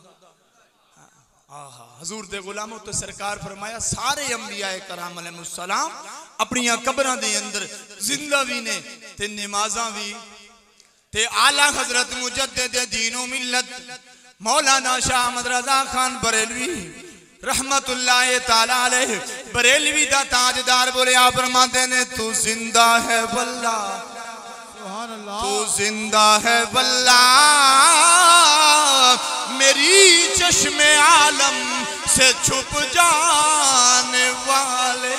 आहा हजूर दे गुलामों तो सरकार फरमाया सारे अंबिया कराम अलैहिमुस्सलाम अपनी कब्रां दे अंदर जिंदा भी ने ते नमाज़ां भी। ते आला हजरत मुजद्दिद दीन व मिल्लत मौलाना शाह अहमद रज़ा खान बरेलवी रहमतुल्लाह ताला अलैह बरेलवी दा ताजदार बोले आप फरमाते ने तू जिंदा है वल्लाह, सुभान अल्लाह, तू जिंदा है वल्लाह, मेरी चश्मे आलम से छुप जाने वाले।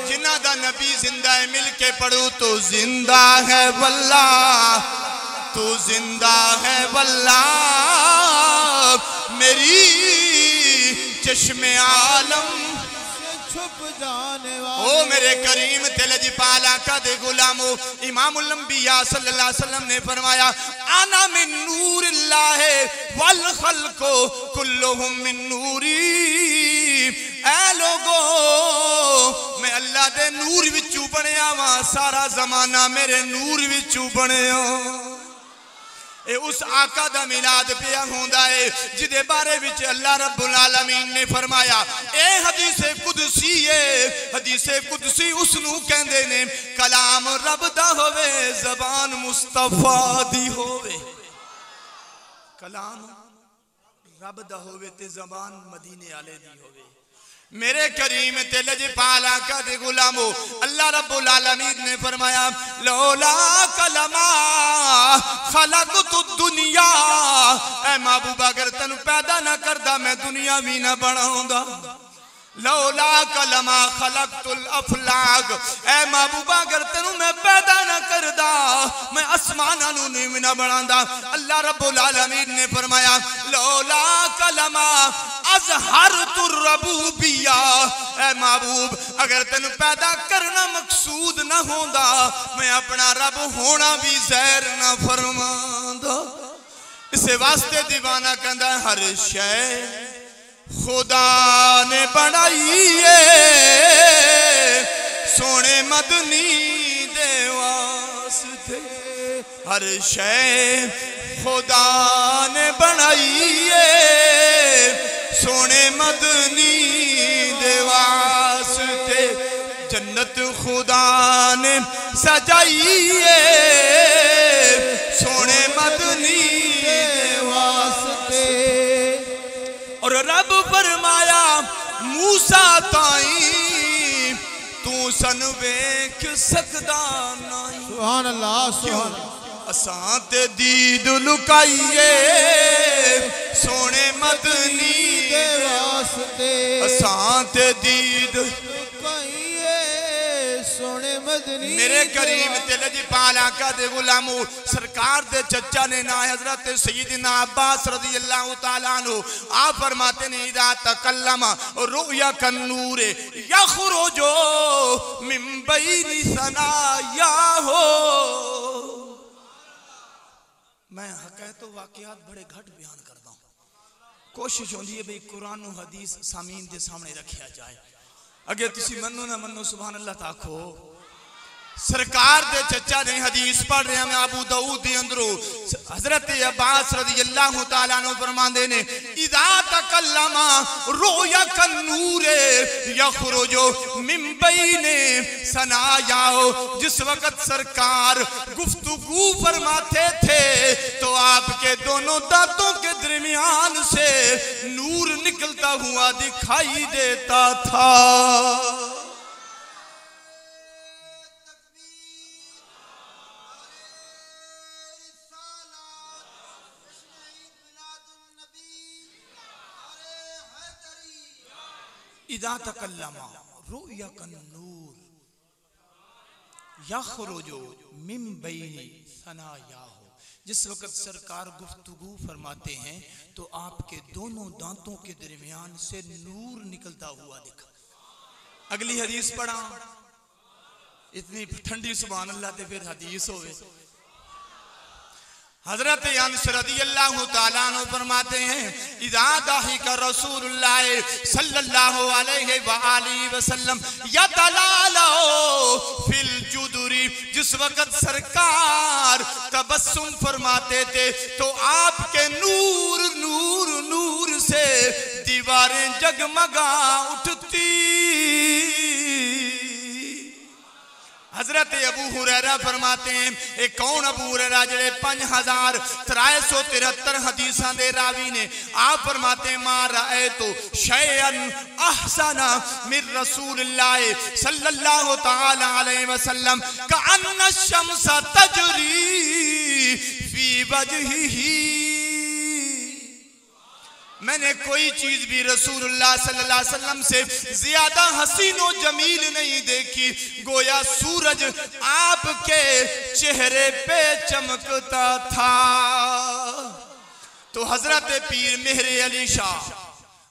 जिन्ना दा नबी जिंदा है मिल के पढ़ू तो जिंदा है वल्लाह, तू जिंदा है वल्लाह, मेरी चश्मे आलम छुप जाने वाले। ओ मेरे करीम तिलज पाला का दे गुलामो, इमामुल अंबिया सल्लल्लाहु अलैहि वसल्लम ने फरमाया आना मिन नूरिल्लाह वल खल्को कुल्लुहुम मिन नूरी। ऐ लोगो मैं अल्लाह दे नूर विचू बनया वा, सारा जमाना मेरे नूर विचू बनया। ए उस आका दा मिलाद पिया होंदा है जिदे बारे विच अल्लाह रब्बुल आलमीन ने फरमाया ए हदीसे कुदसी है। हदीसे कुदसी उसनू कहंदे ने कलाम रब दा होवे, ज़बान मुस्तफा दी होवे। कलाम रब दा होवे ते ज़बान मदीने वाले दी होवे। मेरे करीम तिलज पाला का दे गुलामो, अल्लाह रब्बुल आलमीन ने फरमाया लौला कलमा खलक़तु दुनिया। ऐ महबूबा अगर तेन पैदा ना करदा मैं दुनिया भी ना बनाऊंदा। लौला कलमा खलक़तुल अफलाक। ऐ महबूबा अगर तेनू मैं पैदा ना करदा मैं आसमानां नू नहीं ना बनांदा। अल्लाह रब्बुल आलमीन ने फरमाया लौला कलमा अज़हरतुर रबूबिया। ऐ महबूब अगर तेनू पैदा करना मकसूद ना होंदा मैं अपना रब होना भी ज़ाहिर ना फरमांदा। इसे वास्ते दीवाना कहंदा हर शय खुदा ने बनाई है सोने मदनी दे वास्ते। हर शय खुदा ने बनाई है सोने मदनी दे वास्ते। जन्नत खुदा ने सजाई है सोने मदनी दे वास्ते। और रब फरमाया मूसा ताई तू सन वेख सकदा नहीं। सुभान अल्लाह सुभान अल्लाह। असां ते दीद लुकाइए सोने मदनी दे वास्ते। असां ते दीद लुकाइए सोने मदनी। मेरे करीम तिलज पाला का दे गुलामो, सरकार दे चचा ने ना हजरत सैयदना अब्बास रज़ी अल्लाह तआला अन्हु आप फरमाते ने इदा तकल्लमा रुया कन्नूर यखरुजो मिन बैनि सनाया हो। मैं हकायत वाकयात बड़े घट बयान करता हूँ। कोशिश होती है भाई कुरान हदीस सामीन के सामने रखा जाए। अगे तुसी मनो ना मनो सुभान अल्लाह ताखो। सरकार दे चचा ने हदीस पढ़ रहे हैं अबू दाऊद दे अंदरों हजरत अब्बास रज़ी अल्लाह तआला अन्हु फरमांदे ने इदा तकल्लमा रुया कन्नूर यखरुजो मिन बैने सनायाओ। जिस वक्त सरकार गुफ्तगू फरमाते थे तो आपके दोनों दांतों के दरमियान से नूर निकलता हुआ दिखाई देता था। इदा तकल्लमा रुया कन्नूर यखरुजो मिन बैनि सनायाहो। जिस वक्त सरकार गुफ्तगू फरमाते हैं तो आपके दोनों दांतों के दरमियान से नूर निकलता हुआ दिखा। अगली हदीस पढ़ा। इतनी ठंडी सुभान अल्लाह ते फिर हदीस होवे। हजरत अनस रज़ियल्लाहु तआला अन्हु फरमाते हैं इज़ा दाहिका रसूलुल्लाह सल्लल्लाहु अलैहि व आलिहि वसल्लम यतलालो फिल जुदुरी। जिस वक्त सरकार तबस्सुम फरमाते थे तो आपके नूर नूर नूर से दीवारें जगमगा उठती। हजरत अबू हुरैरा फरमाते हैं एक कौन अबू हुरैरा जड़े 5373 हदीसां दे रावी ने आप फरमाते मा रायतु शैअन अहसना मिन रसूलिल्लाह सल्लल्लाहु तआला अलैहि वसल्लम कअन्न शम्स तजरी फी वजहिही। मैंने कोई चीज भी रसूलुल्लाह सल्लल्लाहु अलैहि वसल्लम से ज्यादा हसीन और जमील नहीं देखी। गोया सूरज आपके चेहरे पे चमकता था। तो हजरत पीर मेहरे अली शाह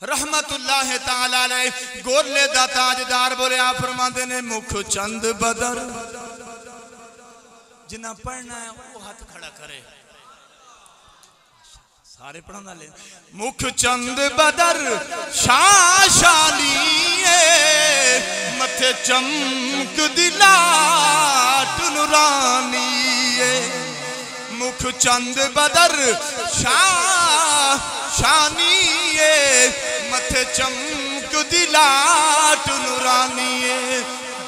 रहमतुल्लाह ताला अलैह गोरले दा ताजदार बोले आप फरमाते ने मुख चंद बदर जिन्ना पढ़ना है वो हाथ खड़ा करे। सारे पढ़ना ले। मुख चंद बदर शाशाली मथे चमक दिलाट नुरानी। मुख चंद बदर शानी मथे चमक दिलाट नुरानी।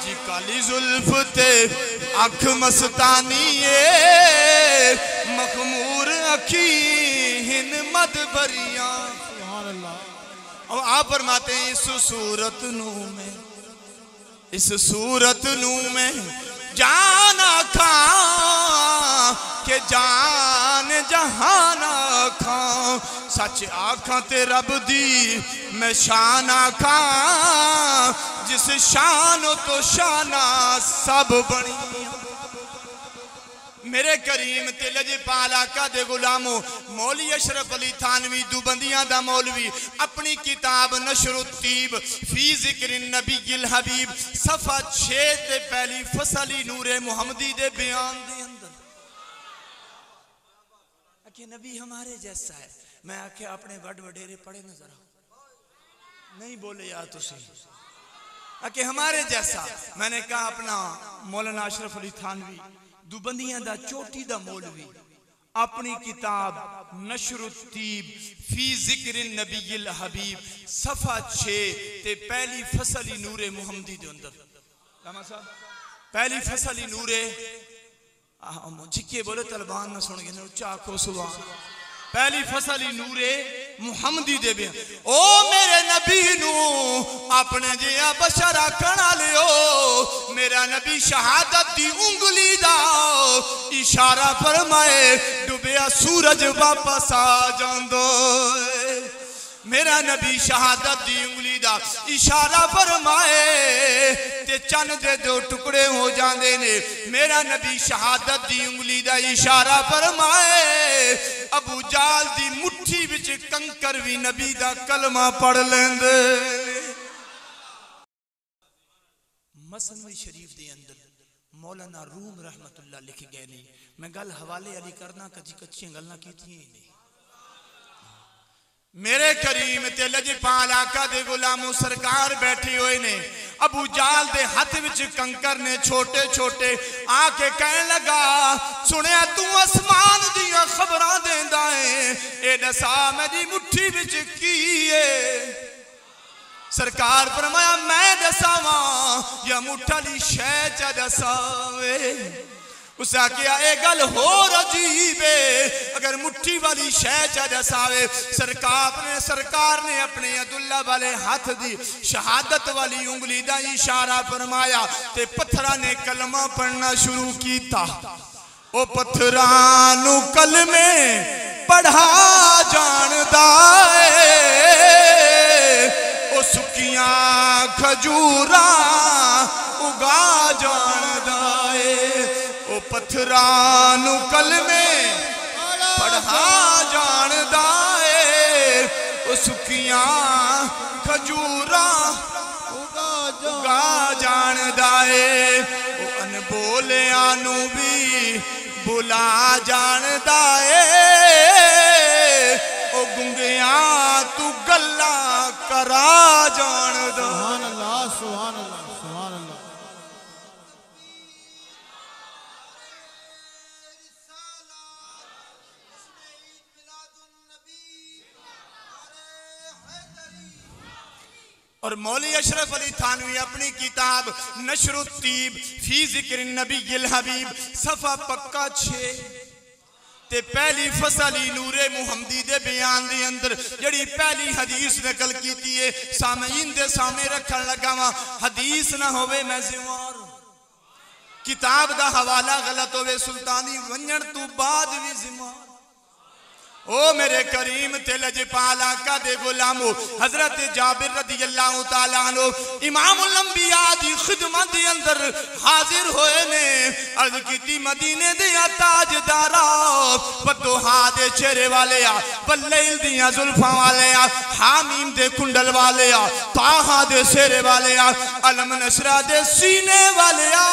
जी काली जुल्फ ते अख मस्तानी मखमूर अखी हिन मद बरिया। और आप फरमाते हैं इस सूरत नू में, इस सूरत नू में जाना खा के जान जहाना खा। सच आखा ते रब दी मैं शान आखा जिस शान तो शाना सब बनी। मेरे करीम ते लजपाल आका दे गुलामो मौली अशरफ अली थानवी दुबंदियां दा मौलवी अपनी किताब नशरुत्तीब फी जिक्र नबील हबीब सफा 6 ते पहली फसली नूरे मुहम्मदी दे बयान दे अंदर आके नबी हमारे जैसा है। मैं आके अपने वड वडेरे पढ़े नजर नहीं बोले यार तुसी आके हमारे जैसा। मैंने कहा अपना मौलाना अशरफ अली थानवी दुबंदियां दा चोटी दा मौलवी अपनी किताब नशरुत्तीब फी जिक्र नबील हबीब सफा 6 ते पहली फसली नूरे मुहम्मदी दे अंदर पहली फसली नूरे जिके बोले तलबान ना सुन गए उच्चा आखो सुभान। पहली फसली नूरे मुहम्मदी दे बयान। ओ मेरे नबी नू अपने जिया बशर आखना लियो। मेरा नबी शहादत दी उंगली दा इशारा फरमाए डुबिया सूरज वापस आ जांदो। मेरा नबी शहादत दी उंगली दा इशारा फरमाए ते चन दे 2 टुकड़े हो जांदे ने। मेरा नबी शहादत दी उंगली दा इशारा फरमाए अबू जाल दी मुट्ठी विच कंकर भी नबी दा कलमा पढ़ लेंदे। मसनवी शरीफ दे अंदर मौलाना रूम रहमतुल्लाह लिख गए नहीं। मैं गल हवाले अली करना कजी कच्चियां गल्लां कीतियां ही नहीं। मेरे करीम ते लजपाल आका दे गुलामों सरकार बैठे हुए ने। अबू जाल दे हाथ विच कंकर ने छोटे छोटे आके कहने लगा सुनिया तू आसमान दियां खबरां देंदा है ए दसा मेरी मुट्ठी विच की है। सरकार फरमाया मैं दसावा या मुठ्ठी शै च दसावे। उस आखिया ए गल होर अजीब है अगर मुट्ठी वाली शै च दसावे। सरकार ने अपने अब्दुल्ला वाले हाथ दी शहादत वाली उंगली दा इशारा फरमाया ते पत्थरां ने कलमा पढ़ना शुरू कीता। ओ पत्थरां नू कलमे पढ़ा जानदा ओ सुकियां खजूरा उगा जानदा ओ पत्थरां नू कलमे पढ़ा जानदा ओ सुकियां खजूरा उगा जानदा ओ अनबोलियां नू भी बुला जानदा ओ गुंगियां तू गल्ला करा जानदा। सुभान अल्लाह सुभान अल्लाह सुभान अल्लाह। और मौली अशरफ अली थानवी अपनी किताब नशरुत्तीब फी जिक्र नबील हबीब सफा पक्का 6 ते पहली फसली नूरे मुहम्मदी दे बयान दे अंदर जड़ी पहली हदीस नकल कीती है सामईन दे सामने रखन लगा वा। हदीस ना होवे मैं जिम्मेवार किताब दा हवाला गलत होवे सुल्तानी वंजन तू बाद भी जिम्मेवार। ओ मेरे करीम ते लजपाला का दे गुलामो हजरत जाबिर रदियल्लाहु ताला अन्हु इमामुल अंबिया दी खिदमत दे अंदर हाजिर होए ने। अर्ज कीती मदीने दे ताजदारा बदोहा दे चेहरे वाले आ, बल्लैल दियां जुल्फां वाले आ, हामीम दे कुंडल वाले आ, ताहा दे सेरे वाले आ, अलम नशरा दे सीने वाले आ,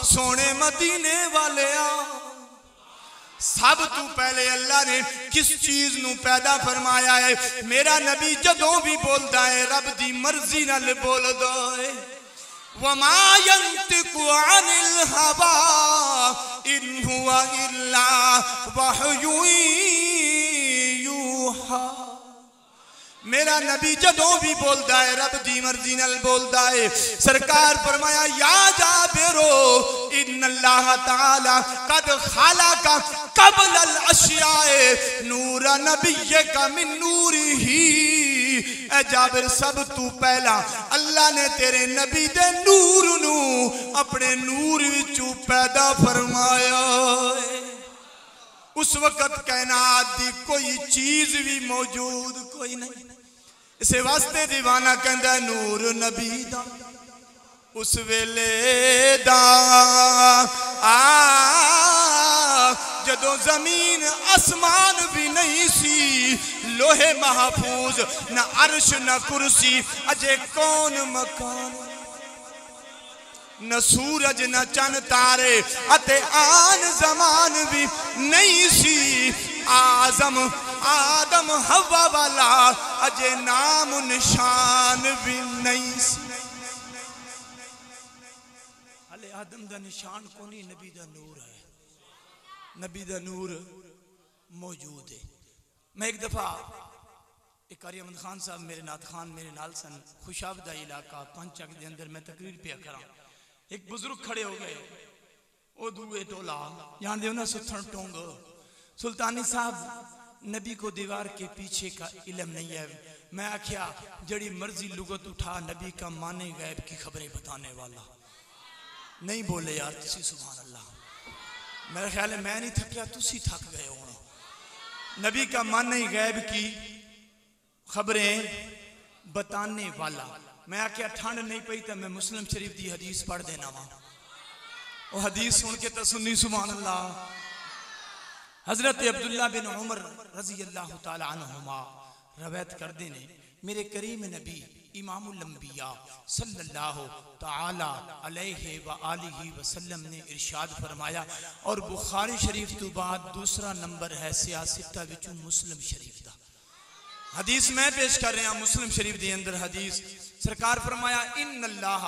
सोने मदीने वाले आ। सब तू पहले अल्लाह ने किस चीज नू पैदा फरमाया है? मेरा नबी जदों भी बोलता है रब दी मर्जी नाल बोलदा है। वमा यंतिकु अनिल हवा इन हुवा इल्ला वहयु यूहा। मेरा नबी जदों भी बोलता है रब दी मर्जी नाल बोलता है। सरकार फरमाया या जाबिरो इन्नल्लाह ताला कद खालाका कबल अल अशियाए नूर नबिय्यका मिन नूरिही। ए जाबिर सब तू पहला अल्लाह ने तेरे नबी दे नूर नू अपने नूर विचों पैदा फरमाया। उस वक्त कायनात दी कोई चीज भी मौजूद कोई नहीं। इस वास्ते दीवाना कहंदा नूर नबी दा उस वेले दा जदों जमीन आसमान भी नहीं सी, लोहे महफूज न अर्श न कुर्सी, अजे कौन मकान न सूरज न चन तारे अते आन जमान भी नहीं सी। आजम आदम हवा वाला अजे नाम निशान भी नहीं सी। हले आदम दा निशान कोनी, नबी दा नूर है। नबी दा नूर मौजूद है। मैं एक दफा एक कारी अहमद खान साहब मेरे नात खान मेरे नाल सन, खुशाबदा इलाका पंचक के अंदर मैं तकरीर पे करा। एक बुजुर्ग खड़े हो गए, ओ दूए टोला जान दे ना सुथन टोंग सुल्तानी साहब नबी को दीवार के पीछे का इल्म नहीं है। मैं आख्या जड़ी मर्जी लुगत उठा, नबी का माने गैब की खबरें बताने वाला नहीं बोले यार तुसी सुभान अल्लाह। मेरा ख्याल है मैं नहीं थकिया, तुसी थक गए हो। नबी का माने गैब की खबरें बताने वाला। मैं आख्या ठंड नहीं पई तो मैं मुस्लिम शरीफ की हदीस पढ़ देना वा। वो हदीस सुन के तो सुन्नी सुभान अल्लाह। हजरत अब्दुल्ला बिन उमर रजी अल्लाह तआला अन्हुमा रवायत करते ने मेरे करीम नबी इमामुल अंबिया सल्लल्लाहु तआला अलैहि व आलिहि वसल्लम ने इरशाद फरमाया, और बुखारी शरीफ तो बाद दूसरा नंबर है सियासता विचों मुस्लिम शरीफ दा। हदीस मैं पेश कर रहा मुस्लिम शरीफ के अंदर हदीस। सरकार फरमाया इन्नल्लाह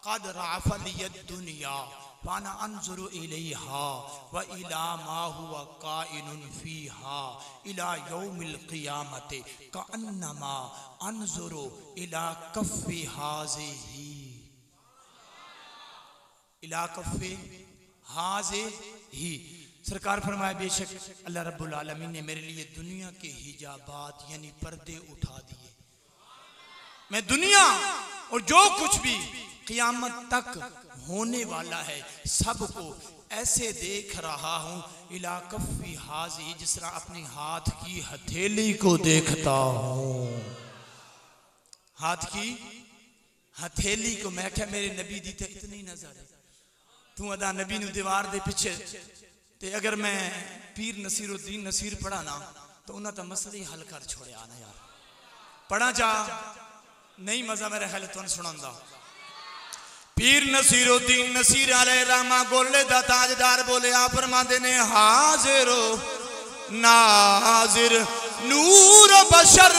कद रअफ़ लियद दुनिया वाना अनजुरु इलैहा व इला मा हुवा काइनुन फीहा इला यौमिल क़ियामति कअन्नमा अनजुरु इला कफ़्फ़ि हाज़िही इला कफ़्फ़ि हाज़िही। सरकार फरमाया बेशक अल्लाह रब्बुल आलमीन ने मेरे लिए दुनिया के हिजाबात यानी पर्दे उठा दिए। मैं दुनिया और जो कुछ भी क़ियामत तक होने वाला है सबको ऐसे देख रहा हूं इला कफ़्फ़ि हाज़ी, जिस तरह अपने हाथ की हथेली को देखता हूं। हाथ की हथेली को। मैं क्या मेरे नबी दी ते इतनी नजर है तू अदा नबी नु दीवार दे पीछे ते अगर मैं पीर नसीरुद्दीन नसीर पढ़ा ना तो उन्हें तो मसले ही हल कर छोड़िया ना यार। पढ़ा जा नहीं मजा मेरे ख्याल तुम सुना। पीर नसीरुद्दीन नसीर अलैहि रहमा गोले दा ताजदार बोले आप फरमाते ने हाजिरो नाजिर नूर बशर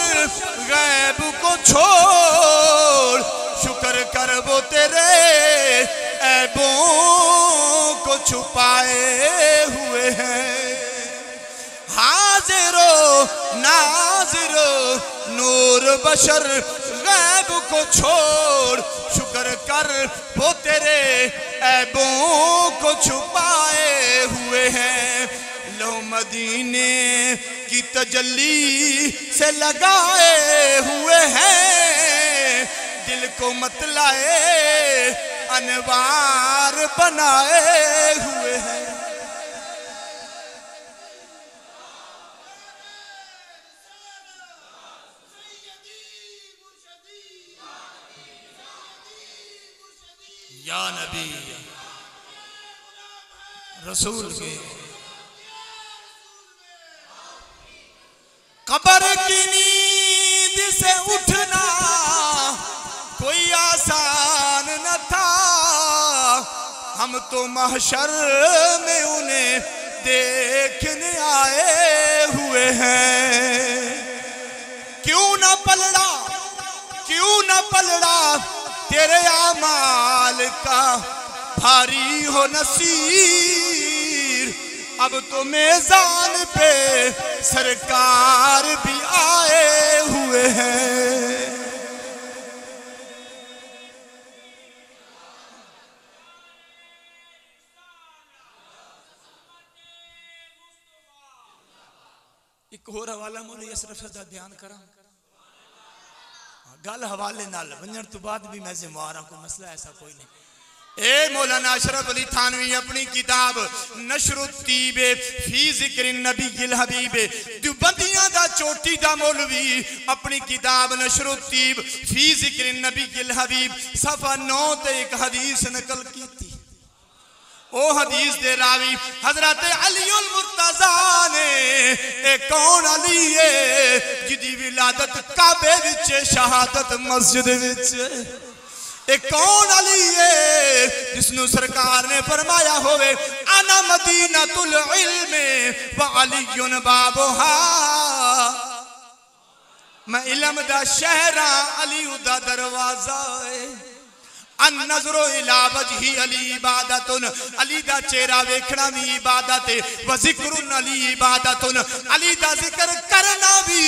गैब को छोड़ शुक्र कर वो तेरे ऐबों को छुपाए हुए हैं। हाजिरो नाजिरो नूर बशर गैब को छोड़ शुक्र कर वो तेरे ऐबों को छुपाए हुए हैं। लो मदीने की तजल्ली से लगाए हुए हैं, दिल को मतलाए अनवार बनाए हुए हैं। या नबी रसूल के कब्र की नींद से उठना कोई आसान न था। हम तो महशर में उन्हें देखने आए हुए हैं। क्यों न पलड़ा तेरे आमाल का भारी हो नसीर। अब तो मेज़ान पे सरकार भी आए हुए हैं। एक होर हवाला मौलवी अशरफ दा बयान करा गल हवाले नाल वंजन तो बाद भी मैं जिम्मेवार हूं, कोई मसला ऐसा कोई नहीं। ए मौलाना अशरफ अली थानवी अपनी किताब नशरुत्तीब फी जिक्र नबील हबीब देवबंदियां दा चोटी दा मौलवी अपनी किताब नशरुत्तीब फी जिक्र नबील हबीब सफा 9 ते एक हदीस नकल की थी। ओ हदीस दे रावी हजरत अलीउल मुर्तजा ने ए कौन अली है जिदी विलादत काबे विच शहादत मस्जिद विच। ए कौन अली है जिसनु सरकार ने फरमाया होवे अना मदीनतुल इल्म व अलीयुन बाबुहा। मैं इल्म दा शहरा अली दा दरवाजा है। अन्नज़रो इला वजही अली इबादतुन अली दा चेहरा वेखना भी इबादत है। व ज़िक्रुन अली इबादतुन अली दा जिक्र करना भी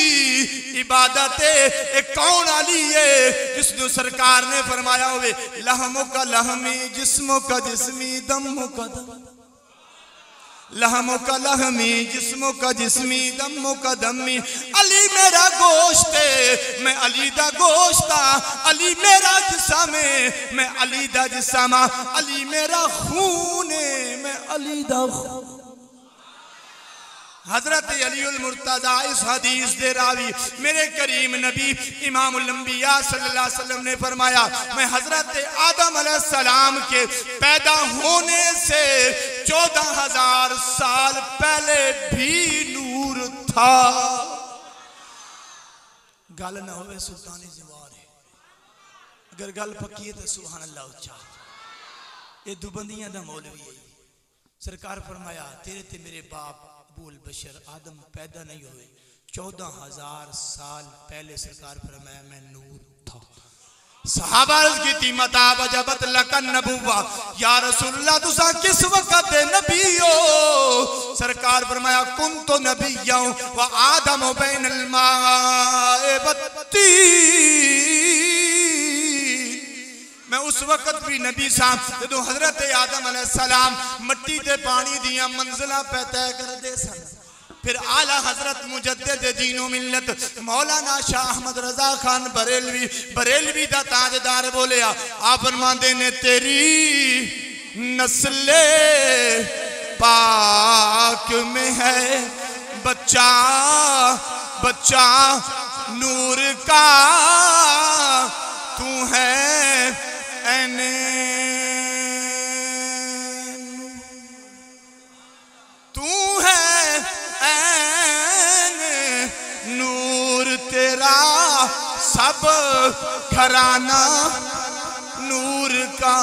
इबादत है। एक कौन अली है जिसनु सरकार ने फरमाया हुए लहमो का लहमी जिस्मो का जिस्मी दमो का दम। लहमो का लहमी जिस्मो का जिस्मी दमो का दमी। अली मेरा गोश्त है मैं अली दा गोश्ता। अली मेरा जिस्म है मैं अली दा जिस्म। अली मेरा खून है मैं अली दा खून। हजरत अलीउल मुर्तजा इस हदीस दे रावी मेरे करीम नबी इमामुल अंबिया सल्लल्लाहु अलैहि वसल्लम ने फरमाया मैं हजरत आदम अलैहिस्सलाम के पैदा होने से 14,000 साल पहले भी नूर था। गल ना होवे सुल्तानी ज़बान है, अगर गल पक्की है तो सुभान अल्लाह उच्चा। ये दुबंदियां दा मौलवी है। सरकार फरमाया तेरे ते मेरे बाप बूल बशर आदम पैदा नहीं हुए 14,000 साल पहले सरकार फरमाया मैं नूर था। सहाबा की थी मता वजबत लकन नबुवा या रसूलुल्लाह तुसा किस वक्त नबी हो। सरकार फरमाया कुन तो नबिय्या व आदम बैनल माए मैं उस वक्त भी नबी साहब जो हजरत आदम अलैहिस्सलाम मट्टी ते पानी दियां मंजिला पे तय करदे सन। फिर आला हजरत मुजद्दिद दीनो मिल्लत मौलाना शाह अहमद रजा खान बरेलवी दा ताजदार बोलिया आप फरमांदे ने तेरी नस्ले पाक में है बच्चा बच्चा नूर का तू है तू है नूर तेरा सब घराना नूर का।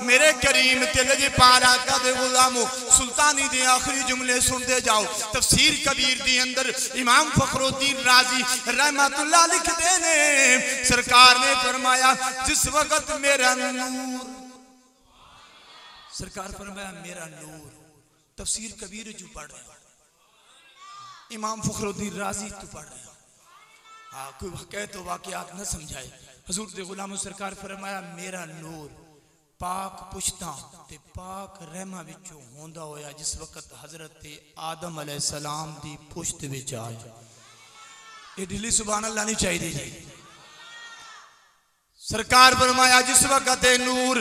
मेरे करीम तिलज पारा का दे गुलामो सुल्तानी दे आखिरी जुमले सुनते जाओ। तफसीर कबीर दी अंदर इमाम फखरुद्दीन राजी रहमतुल्लाह लिख देने सरकार ने फरमाया जिस वक्त मेरा नूर सरकार फरमाया मेरा नूर तफसीर कबीर जो पढ़ रहे इमाम फखरुद्दीन राजी तू पढ़ रहे हाँ कोई कहे तो वाकयात न समझाए। हुजूर दे गुलामो सरकार फरमाया मेरा नूर पाक पुछता ते पाक रहमा विचों होंदा होया जिस वक्त हजरत आदम अलैहिस्सलाम दी पुश्त विच आया। ये ढिली सुभान अल्लाह नहीं चाहिए जी। सरकार फरमाया जिस वक्त नूर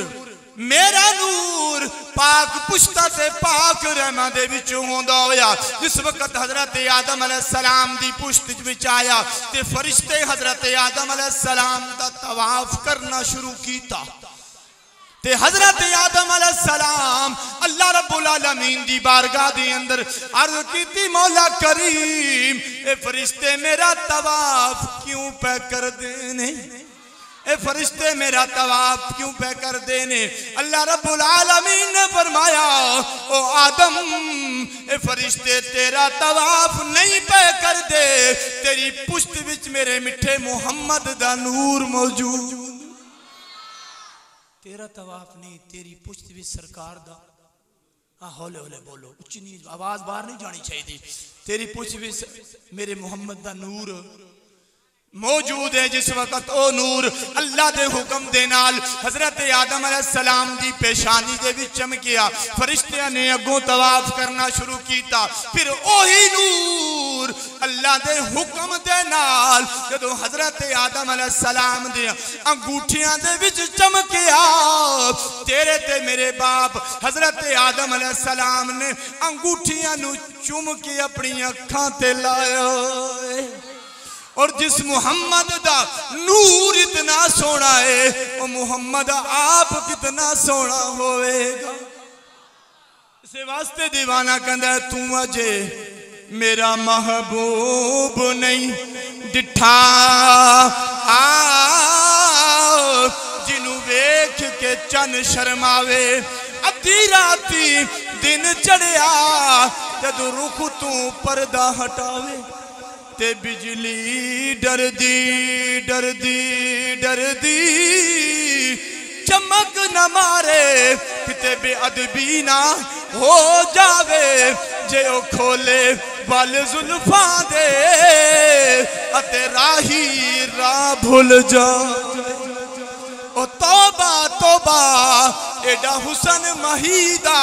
मेरा नूर पाक पुश्ता से पाक रहमा दे विचों होंदा होया जिस वक्त हजरत आदम अलैहिस्सलाम दी पुश्त विच आया ते फरिश्ते हजरत आदम अलैहिस्सलाम दा तवाफ करना शुरू कीता। ते हजरत आदम अलैहिस्सलाम अल्लाह रब्बुल आलमीन दी बारगाह दे अंदर अर्ज कीती मौला करीम ए फरिश्ते मेरा तवाफ क्यों पे कर देने, ए फरिश्ते मेरा तवाफ क्यों पे कर देने। अल्लाह रब्बुल आलमीन ने फरमाया ओ आदम ए फरिश्ते तेरा तवाफ नहीं पे कर दे, तेरी पुश्त विच मेरे मिठे मुहम्मद दा नूर मौजूद। तेरा तवाफ नहीं, तेरी पुश्त भी सरकार दा। हाँ हौले हौले बोलो, उच्ची नहीं, आवाज बाहर नहीं जानी चाहिए। तेरी पुश्त भी मेरे मुहम्मद दा नूर मौजूद है। जिस वक्त ओ नूर अल्लाह दे हुक्म दे नाल हजरत आदम अलैहिस्सलाम दी पेशानी दे विच चमकिया, फरिश्तियां ने अगों तवाफ करना शुरू कीता। फिर ओही नूर अल्लाह दे हुक्म दे नाल जदों हजरत आदम अलैहिस्सलाम दे अंगूठियां दे विच चमकिया, तेरे ते मेरे बाप हजरत आदम अलैहिस्सलाम ने अंगूठियां नु चुम के अपनी अखां ते लाया। और जिस मुहम्मद दा नूर इतना सोना है, वो मुहम्मद आप कितना सोना होएगा। इस वास्ते दीवाना कहंदा तू अजे मेरा महबूब नहीं डिठा, जिन्हों वेख के चन शर्मावे। अद्धी राती दिन चढ़िया जदों रुख तू पर्दा हटावे, ते बिजली डरदी डरदी डरदी चमक न मारे, किते बेअदबी ना हो जावे जे ओ खोले बल जुल्फां दे अते राही राह भुल जा। ओ तौबा तौबा एडा हुसन महीदा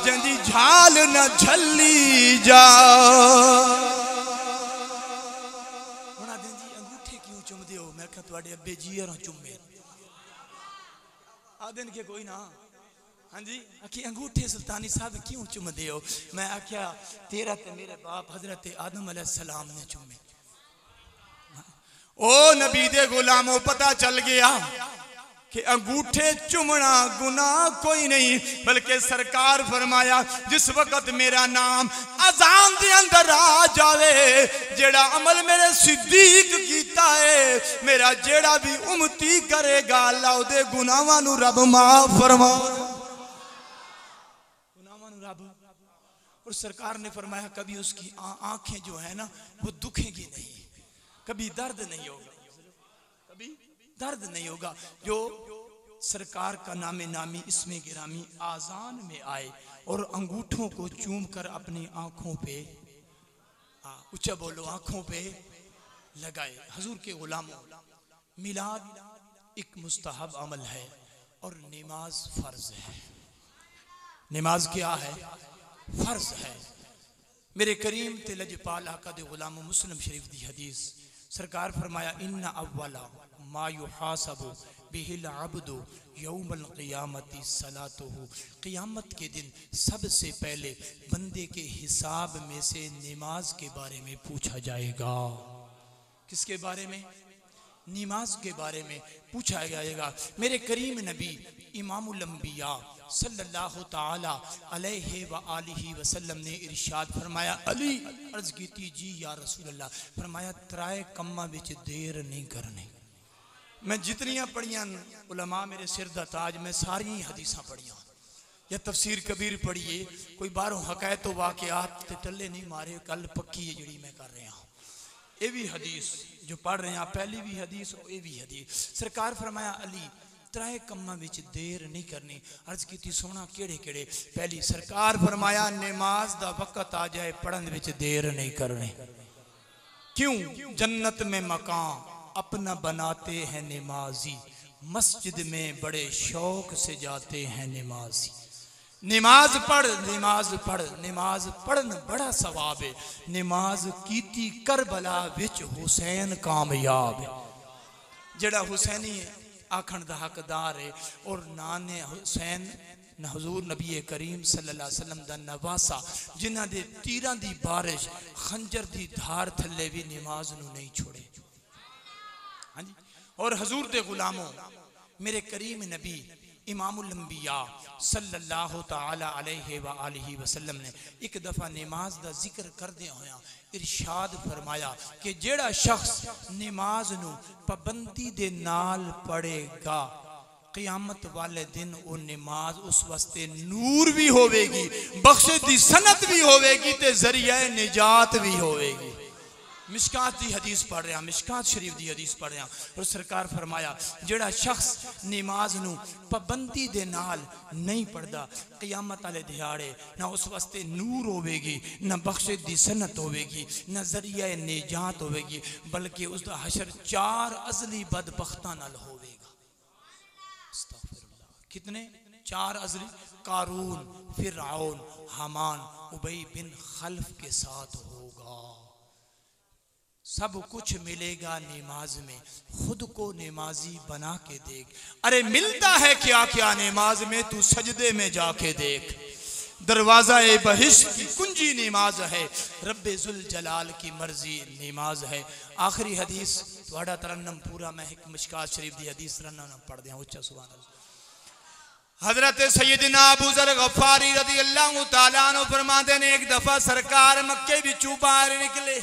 जंदी झाल न झल्ली जा। अब्बे जी चुमे आदन के कोई ना। हाँ जी आखी अंगूठे सुल्तानी साहब क्यों चुमदे हो। मैं आख्या तेरा ते मेरे बाप हजरत आदम अलैहिस्सलाम ने चुमे। ओ नबी दे गुलामों पता चल गया कि अंगूठे चुमना गुनाह कोई नहीं, बल्कि सरकार फरमाया जिस वक्त मेरा नाम अजान दे अंदर आ जावे, जेड़ा अमल मेरे सिद्दीक कीता है, मेरा जेड़ा भी उम्मती करेगा अल्लाह उदे गुनाहां नू रब माफ फरमा, गुनाहां नू रब। और सरकार ने फरमाया कभी उसकी आंखें जो है ना वो दुखेंगी नहीं, कभी दर्द नहीं होगा, कभी दर्द नहीं होगा। जो सरकार का नामे नामी इसमें गिरामी आजान में आए और अंगूठों को चूम कर अपनी आंखों पे ऊंचा बोलो आंखों पे लगाए। हुजूर के गुलामों मिलाद एक मुस्तहब अमल है और नमाज फर्ज है। नमाज क्या है? फर्ज है। मेरे करीम ते लजपाल आका दे गुलामों मुस्लिम शरीफ दी हदीस सरकार फरमाया इन्ना अव्वला मा युहासबु बिहिल अब्दु यौमल क़ियामती सलातुहु। क़ियामत के दिन सबसे पहले बंदे के हिसाब में से नमाज के बारे में पूछा जाएगा। किसके बारे में? नमाज के बारे में पूछा जाएगा। मेरे करीम नबी इमामुल अंबिया सल्लल्लाहु ताला अलैहि व आलिहि वसल्लम ने इरशाद फरमाया, अली अर्ज की जी या रसूल अल्लाह, फरमाया त्राए कम्मा विच देर नहीं करनी। मैं जितनियां पढ़ियां उलमा मेरे सिर दा ताज, मैं सारी हदीसां पढ़ियां या तफसीर कबीर पढ़िए, कोई बाहरों हकायत वाक़यात ते टल्ले नहीं मारे। कल पक्की है जिहड़ी मैं कर रहा, ये भी हदीस जो पढ़ रहे हैं, पहली भी हदीस ये भी हदीस। सरकार फरमाया अली त्राए कम्मा विच देर नहीं करनी। अर्ज की सोना केड़े केड़े? पहली सरकार फरमाया नमाज दा वक़्त आ जाए पढ़न विच देर नहीं करनी। क्यों? जन्नत में मकान अपना बनाते हैं नमाजी, मस्जिद में बड़े शौक से जाते हैं नमाजी। नमाज पढ़, नमाज पढ़, नमाज पढ़न बड़ा सवाब है। नमाज कीती करबला विच हुसैन कामयाब है। जड़ा हुसैनी आखण दा हकदार है और नाने हुसैन हुजूर नबी करीम सल्लल्लाहु अलैहि वसल्लम दा नवासा, जिन्हां दे तीरां दी बारिश खंजर दी धार थल्ले भी नमाज नू नहीं छोड़े। हाँ जी। और हुजूर दे गुलामों मेरे करीम नबी इमामुल अंबिया सल्लल्लाहु तआला अलैहि व आलिहि वसल्लम ने एक दफ़ा नमाज का जिक्र करदे होया इरशाद फरमाया कि जेड़ा शख्स नमाज नू पाबंदी दे नाल पढ़ेगा क़यामत वाले दिन वो नमाज उस वास्ते नूर भी होवेगी, बख्शे दी सनत भी होवेगी ते जरिया निजात भी होवेगी। मिशकात दी हदीस पढ़ रहा, मिशकात शरीफ दी हदीस पढ़ रहा और सरकार फरमाया जेड़ा शख्स नमाज नू पाबंदी दे नाल नहीं पढ़दा क़यामत वाले दिहाड़े ना उस वास्ते नूर होवेगी, ना बख्शे दी सनत होवेगी, ना जरिया निजात होवेगी, बल्कि उसका हशर 4 अजली बदबख्तां नाल होवेगा। अस्तगफिरुल्लाह। कितने? 4 अजली। कारून, फिरऔन, हामान, उबई बिन खल्फ के साथ होगा। सब कुछ मिलेगा नमाज में, खुद को नमाजी बना के देख। अरे मिलता है क्या क्या नमाज में, तू सजदे में जाके देख। दरवाजा ए बहिश्त की कुंजी नमाज है, रब्बे जुल जलाल की मर्जी नमाज है। आखिरी हदीस थोड़ा तरन्नम पूरा मैं एक मिशकात शरीफ दी हदीस तरन्नम पढ़ दिया। उच्चा सुभान अल्लाह। हजरत सैयदना अबू ज़र गफ्फारी रज़ी अल्लाह तआला अन्हु फरमाते ने एक दफा सरकार मक्के विचों बाहर निकले।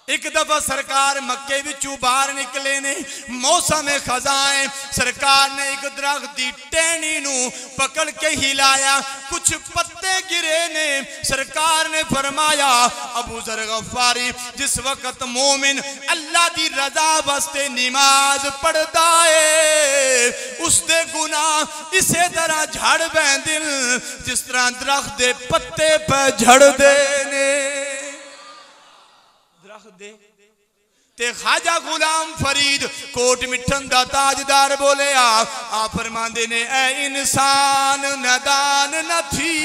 एक दफा सरकार मक्के विचों बाहर निकले ने, मौसम खज़ां, सरकार ने एक दरख्त की टहनी नू पकड़ के हिलाया, कुछ पत्ते गिरे ने। सरकार ने फरमाया अबू ज़र गफ्फारी जिस वक्त मोमिन अल्लाह की रजा वास्ते नमाज पढ़ता है उसके गुनाह इसे तरह झड़ बैठे जिस तरह दरख्त के पत्ते पे झड़ते ने। दे ते ख्वाजा गुलाम फरीद कोट मिठन दा ताजदार बोले आ फरमांदे ने ए इंसान नदान न थी,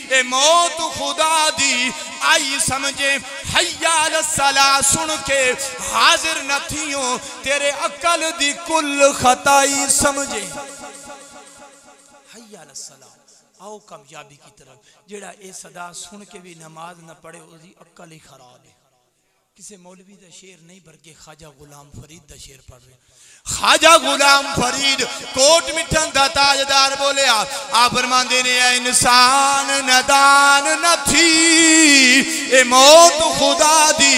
ए मौत खुदा दी आई समझे, हय्या अल सला सुन के हाजिर न थियो, तेरे अकल दी कुल खताई समझे। हय्या अल सला, आओ कामयाबी की तरफ। जेड़ा ए सदा सुन के भी नमाज न पढ़े उसकी अकल ही खराब है। किसी मौलवी का शेर नहीं बल्कि ख्वाजा गुलाम फरीद का शेर पढ़ रहे। ख्वाजा गुलाम फरीद कोट मिठन दा ताजदार बोले आ फरमांदे ने इंसान नदान न थी, ए मौत खुदा दी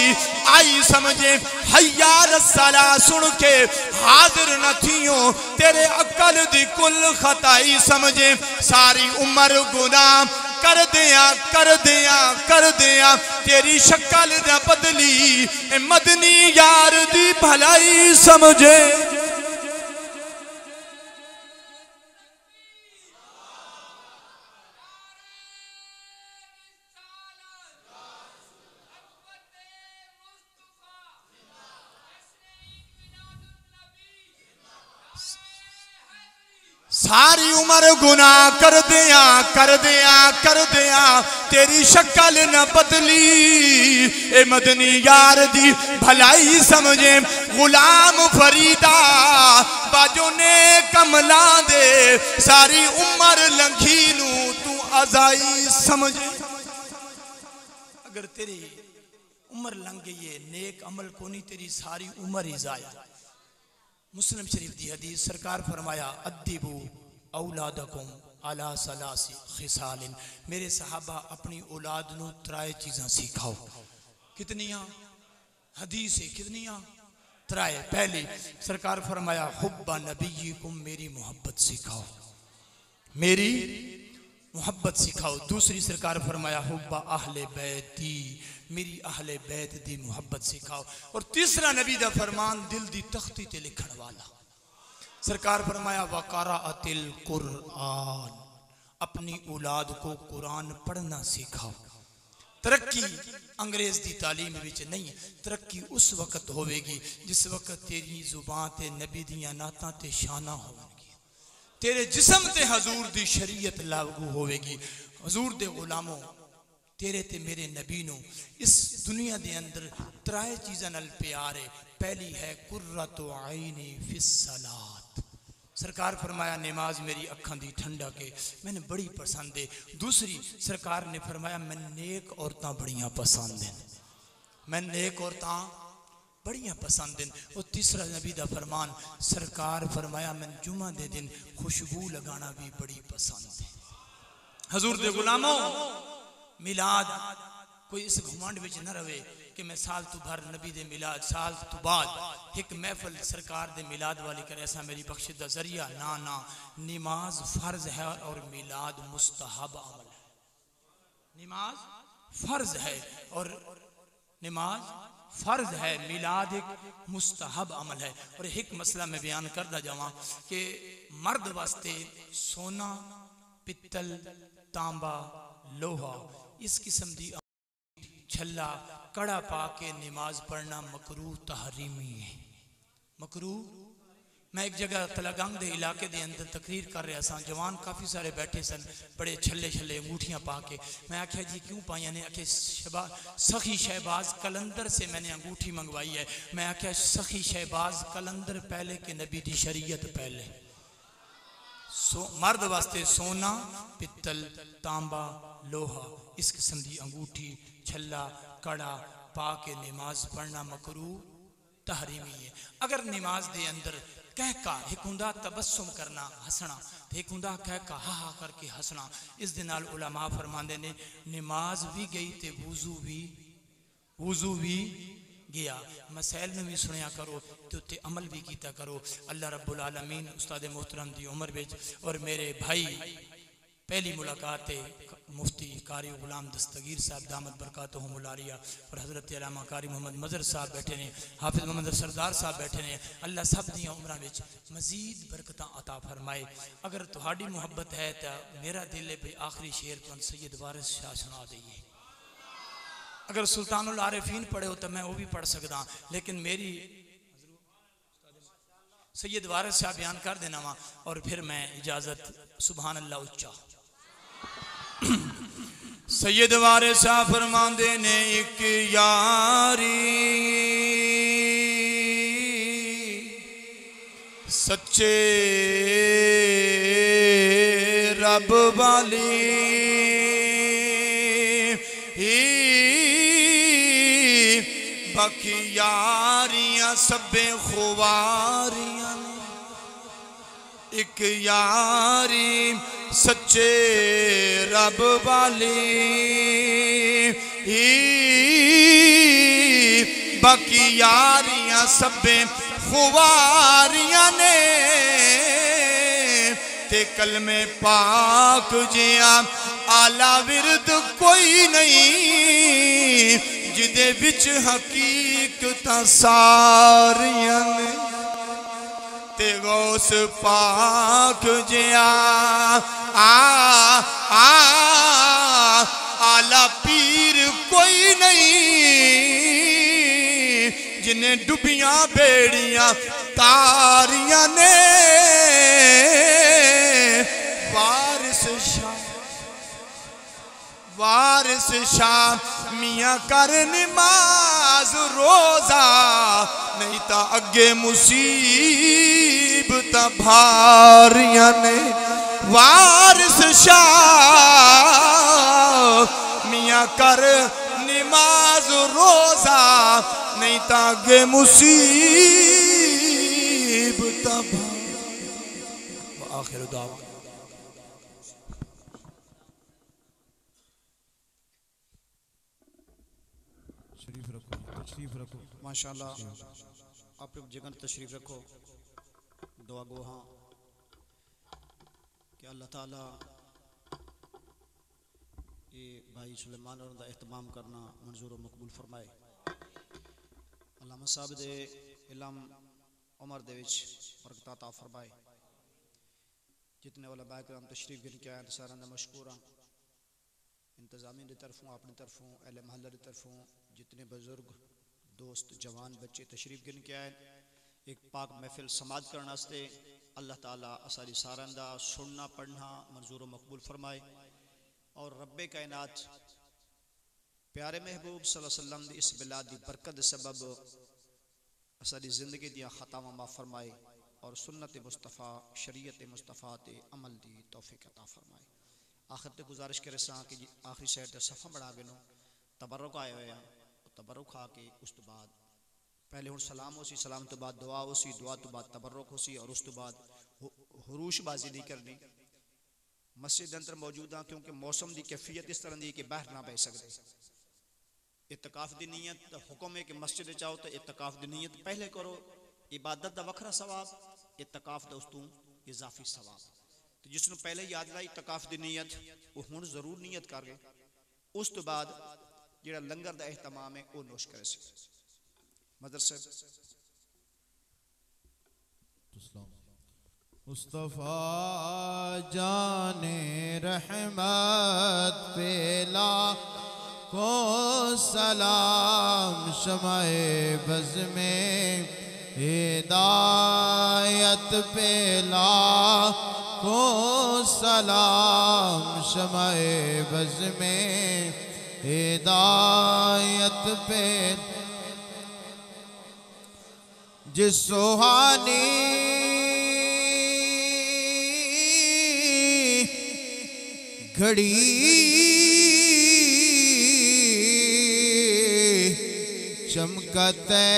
आई समझे, हय्या अल सला सुन के हाजिर न थियो, तेरे अकल दी कुल खताई समझे। सारी उम्र गुनाह कर दिया कर दिया कर दिया, तेरी शक्ल न बदली, ए मदनी यार दी भलाई समझे। सारी उम्र गुनाह कर दिया कर दिया कर दिया, तेरी शक्ल न बदली, ए मदनी यार दी भलाई समझे। गुलाम फरीदा बाजो ने कमला दे, सारी उम्र लंघी नू तू अजाई समझे। अगर तेरी उम्र लंघ गई है नेक अमल को नहीं, तेरी सारी उम्र ही जाया। मुस्लिम शरीफ दी हदीस सरकार फरमाया अद्दिबू औलादकुम अला सलासी खिसालिन, मेरे सहाबा अपनी औलाद नू 3 चीज़ां सिखाओ। कितनियां? हदीस है कितनियां? 3। पहली सरकार फरमाया हुब्बा नबीयकुम, मेरी मोहब्बत सिखाओ, मेरी मोहब्बत सिखाओ। दूसरी सरकार फरमाया हुब्बा अहले बैती, मेरी अहले बैत दी मोहब्बत सिखाओ। और तीसरा नबी दा फरमान दिल दी तख्ती ते लिखण वाला। सरकार फरमाया वक़राअतिल कुरआन, अपनी औलाद को कुरान पढ़ना सिखाओ। तरक्की अंग्रेज दी तालीम विच नहीं, तरक्की उस वक्त होवेगी जिस वक्त तेरी जुबान ते नबी दियां नातां ते शाना होवेगी, तेरे जिस्म ते हजूर दी शरीयत लागू होवेगी। हजूर दे गुलामों, तेरे ते मेरे नबी नू इस दुनिया दे अंदर 3 चीज़ां नाल प्यार है। पहली है कुर्रतु आइनी फिस सलात, सरकार फरमाया नमाज मेरी अखां दी ठंडक है, मैंने बड़ी पसंद है। दूसरी सरकार ने फरमाया मैं नेक औरतां बड़ियां पसंद हैं, मैं नेक औरतां बड़ियां पसंद हैं। और तीसरा नबी दा फरमान सरकार फरमाया मैं जुमा दे दिन खुशबू लगाना भी बड़ी पसंद है। हजूर दे गुलामों मिलाद कोई इस घुमंड विच न रहे कि मैं साल तो भर नबी दे मिलाद साल तो बाद एक महफिल सरकार दे मिलाद वाली करे ऐसा मेरी बख्शिश दा जरिया ना ना। नमाज फर्ज है और मिलाद मुस्तहब अमल है। नमाज फर्ज है और नमाज फर्ज है, मिलाद एक मुस्तहब अमल है। और एक मसला मैं बयान करदा जावां कि मर्द वास्ते सोना पित्तल तांबा लोहा इस किस्म दी छल्ला कड़ा पा के नमाज पढ़ना मकरूह तहरीमी है। मकरूह। मैं एक जगह तलागंग दे इलाके दे अंदर तकरीर कर रहा सा, जवान काफ़ी सारे बैठे सन बड़े छल्ले छल्ले अंगूठियाँ पा के। मैं आख्या जी क्यों पाइया ने? आखे सखी शहबाज कलंदर से मैंने अंगूठी मंगवाई है। मैं आख्या सखी शहबाज कलंदर पहले के नबी दी शरीयत पहले। मर्द वास्ते सोना पित्तल तांबा लोहा इस किस्म की अंगूठी छल्ला कड़ा पा के नमाज पढ़ना मकरूह तहरीमी है। अगर नमाज दे अंदर कह का एक हुंदा तबस्सुम करना हंसना, एक हुंदा कह का हा हा करके हंसना, इस दे नाल उलमा फरमांदे ने नमाज भी गई ते वुजू भी गया। मसैल में भी सुनिया करो तो उत्ते अमल भी किया करो। अल्लाह रब्बुल आलमीन उस्ताद मोहतरम दी उम्र विच और मेरे भाई पहली मुलाकात मुफ्ती कारी गुलाम दस्तगीर साहब दामद बरकातुहुमुल आलिया और हज़रत अल्लामा कारी मोहम्मद मज़हर साहब बैठे ने, हाफिज़ मोहम्मद सरदार साहब बैठे ने। अल्लाह सब दियां उम्रां विच मजीद बरकतां अता फरमाए। अगर तुहाडी मुहब्बत है तो मेरा दिल है भाई आखिरी शेर तुहानू सैयद वारिस शाह सुना दईए। अगर सुल्तानुल आरिफीन पढ़े हो तो मैं वो भी पढ़ सकदा, लेकिन मेरी सैयद वारिस शाह बयान कर देना वा और फिर मैं इजाज़त। सुभान अल्लाह उच्चा। सैयद वारिस शाह फरमांदे ने एक यारी सच्चे रब वाली बाकी यारियां सबे खुवारियां ने। एक यारी सच्चे रब वाली बाकी यारियां सबे खुवारियां ने। ते कलमे पाक जिया आला विरद कोई नहीं जिदे विच हकीकत सारियां ने। ते गौस पाक जिया आला पीर कोई नहीं जिन्हें डुबियां बेड़ियां तारियां ने। वारिस शाह मियाँ कर नमाज रोजा नहीं ता अगे मुसीबत भारियां ने। वारिस शाह मियाँ कर नमाज रोजा नहीं ता अगे मुसीबत भारियां। आखिर दावा माशाअल्लाह। आप लोग जगह तशरीफ़ रखो। दुआ गो हाँ कि अल्लाह ताला ये भाई सुलेमान और एहतमाम करना मंजूर और मकबूल फरमाए। अल्लामा साहब दे इलम उमर दे विच बरकत अता फरमाए। जितने उलमा किराम तशरीफ़ गिन के आए सारा ने मशकूर हाँ। इंतज़ामी की तरफों अपनी तरफों अहले महल्ले की तरफों जितने बुजुर्ग दोस्त जवान बच्चे तशरीफ़ गिन के आए एक पाक महफिल समाज करने वास्ते अल्लाह ताला असारी सारन दा सुनना पढ़ना मंजूर मकबूल फरमाए। और रब्बे कायनात प्यारे महबूब सल्लल्लाहु अलैहि वसल्लम दी इस बिलाद दी बरकत सबब असारी ज़िंदगी दियां ख़तावां माफ़ फरमाए और सुन्नत मुस्तफ़ा शरीयत मुस्तफ़ा ते अमल दी तौफीक अता फरमाए। आखिर ते गुजारिश करे सा कि आखिरी शहर ते सफ़ा बढ़ा गिनो तबरुक आए हुए हैं तबरुक खा के उस तो बाद पहले हुण सलाम हो सी, सलाम तो बाद दुआ हो सी, दुआ तो बाद तबरुक हो सी और उस तो बाद हुरूशबाजी नहीं करनी। मस्जिद अंदर मौजूद हाँ क्योंकि मौसम की कैफियत इस तरह की कि बाहर ना बह सकते। इतकाफ की नीयत हुक्म है कि मस्जिद चाहो तो इतकाफ की नीयत पहले करो, इबादत का वखरा सवाब, इतकाफ का उस तू इजाफी सवाब। तो जिसनों पहले याद लाई इतकाफ की नीयत वो हुण जरूर नीयत कर गए। उस तो बाद जिहड़ा लंगर का एहतमाम है वो नोश करे सी। मदरसे मुस्तफ़ा जाने रहमत पेला को सलाम, शमाए बज़ में हिदायत पेला को सलाम, शमाए बज़ में हिदायत पे जिस सुहानी घड़ी चमकते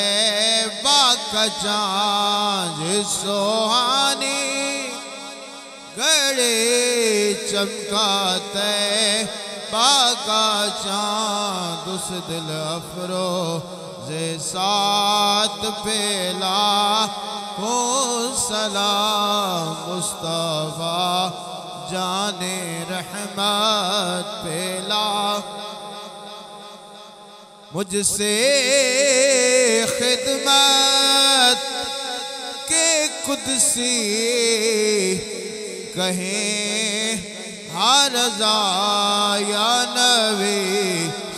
बाका चाँद, सुहानी घड़ी चमकाते बाका चाँद, उस दिल अफरो जे साथ पेला को सलाम, मुस्तफ़ा जाने रहमत पेला मुझसे खिदमत के कुदसी कहें हर या नबी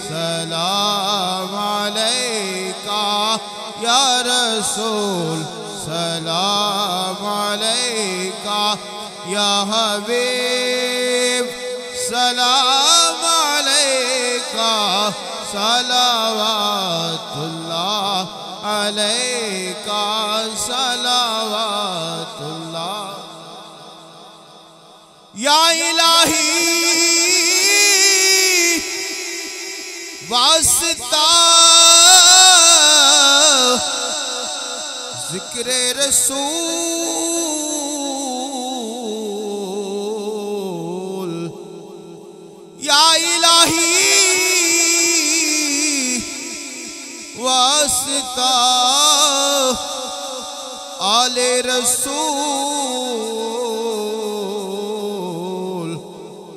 सलाम अलैका या रसूल, सलाम अलैका या हबीब, सलाम अलैका सलावतुल्लाह अलैका सलावतुल्लाह। या इलाही वास्ता ज़िक्र रसूल, या इलाही वास्ता आले रसूल,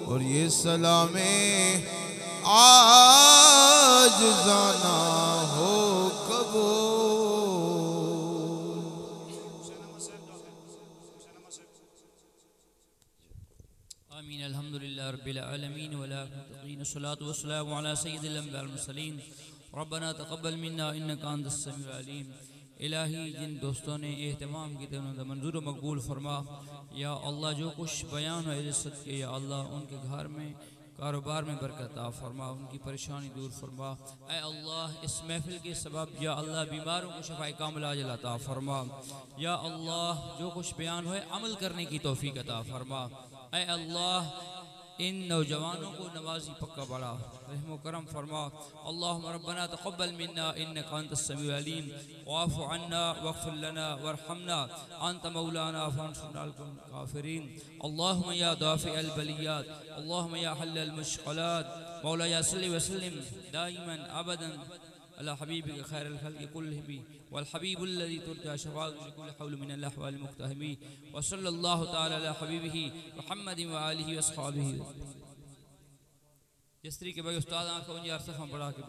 और ये सलामे आज जाना हो कबूल। आमीन। अल्हम्दुलिल्लाह रब्बिल आलमीन वला मुत्तक़ीन, सल्लल्लाहु वस्सलामु अला सय्यिदिल अंबिया वल मुरसलीन, रब्बना तक़ब्बल मिन्ना इन्नका अंतस समीउल अलीम। इलाही जिन दोस्तों ने एहतमाम की थे उन्होंने मंजूर मकबूल फरमा। या अल्लाह जो कुछ बयान है इज्जत के, या अल्लाह उनके घर में कारोबार में बरकत आ फरमा, उनकी परेशानी दूर फरमा। ऐ अल्लाह इस महफिल के सबब या अल्लाह बीमारों को शफाए कामिला अता फरमा। या अल्लाह जो कुछ बयान हुए अमल करने की तौफीक अता फरमा। ऐ अल्लाह इन नौजवानों को नमाजी पक्का बड़ा रहम करम फरमा। अल्लाहुम्मा रब्बना तक़ब्बल मिन्ना इन्नका अंतस समीउल अलीम वाफ़ु अन्ना वग़फ़िर लना वरहमना अंत मौलाना फ़ंसुरना अलल काफ़िरीन। अल्लाहुम्मा या दाफ़िअल बलियात, अल्लाहुम्मा या हल्लल मुश्किलात, मौला या सल्लि व सल्लिम दाइमन अबदन अला हबीबिक खैरुल खल्क़ि कुल्लिहिम वल हबीबुल्लज़ी तुरजा शफ़ाअतुहु लिकुल्लि हौल मिनल अहवाल मुक़्तहमी व सल्लल्लाहु तआला अला हबीबिही मुहम्मदिन व आलिहि व अस्हाबिही। जिस तरीके भाई उस्ताद आँखों बढ़ा के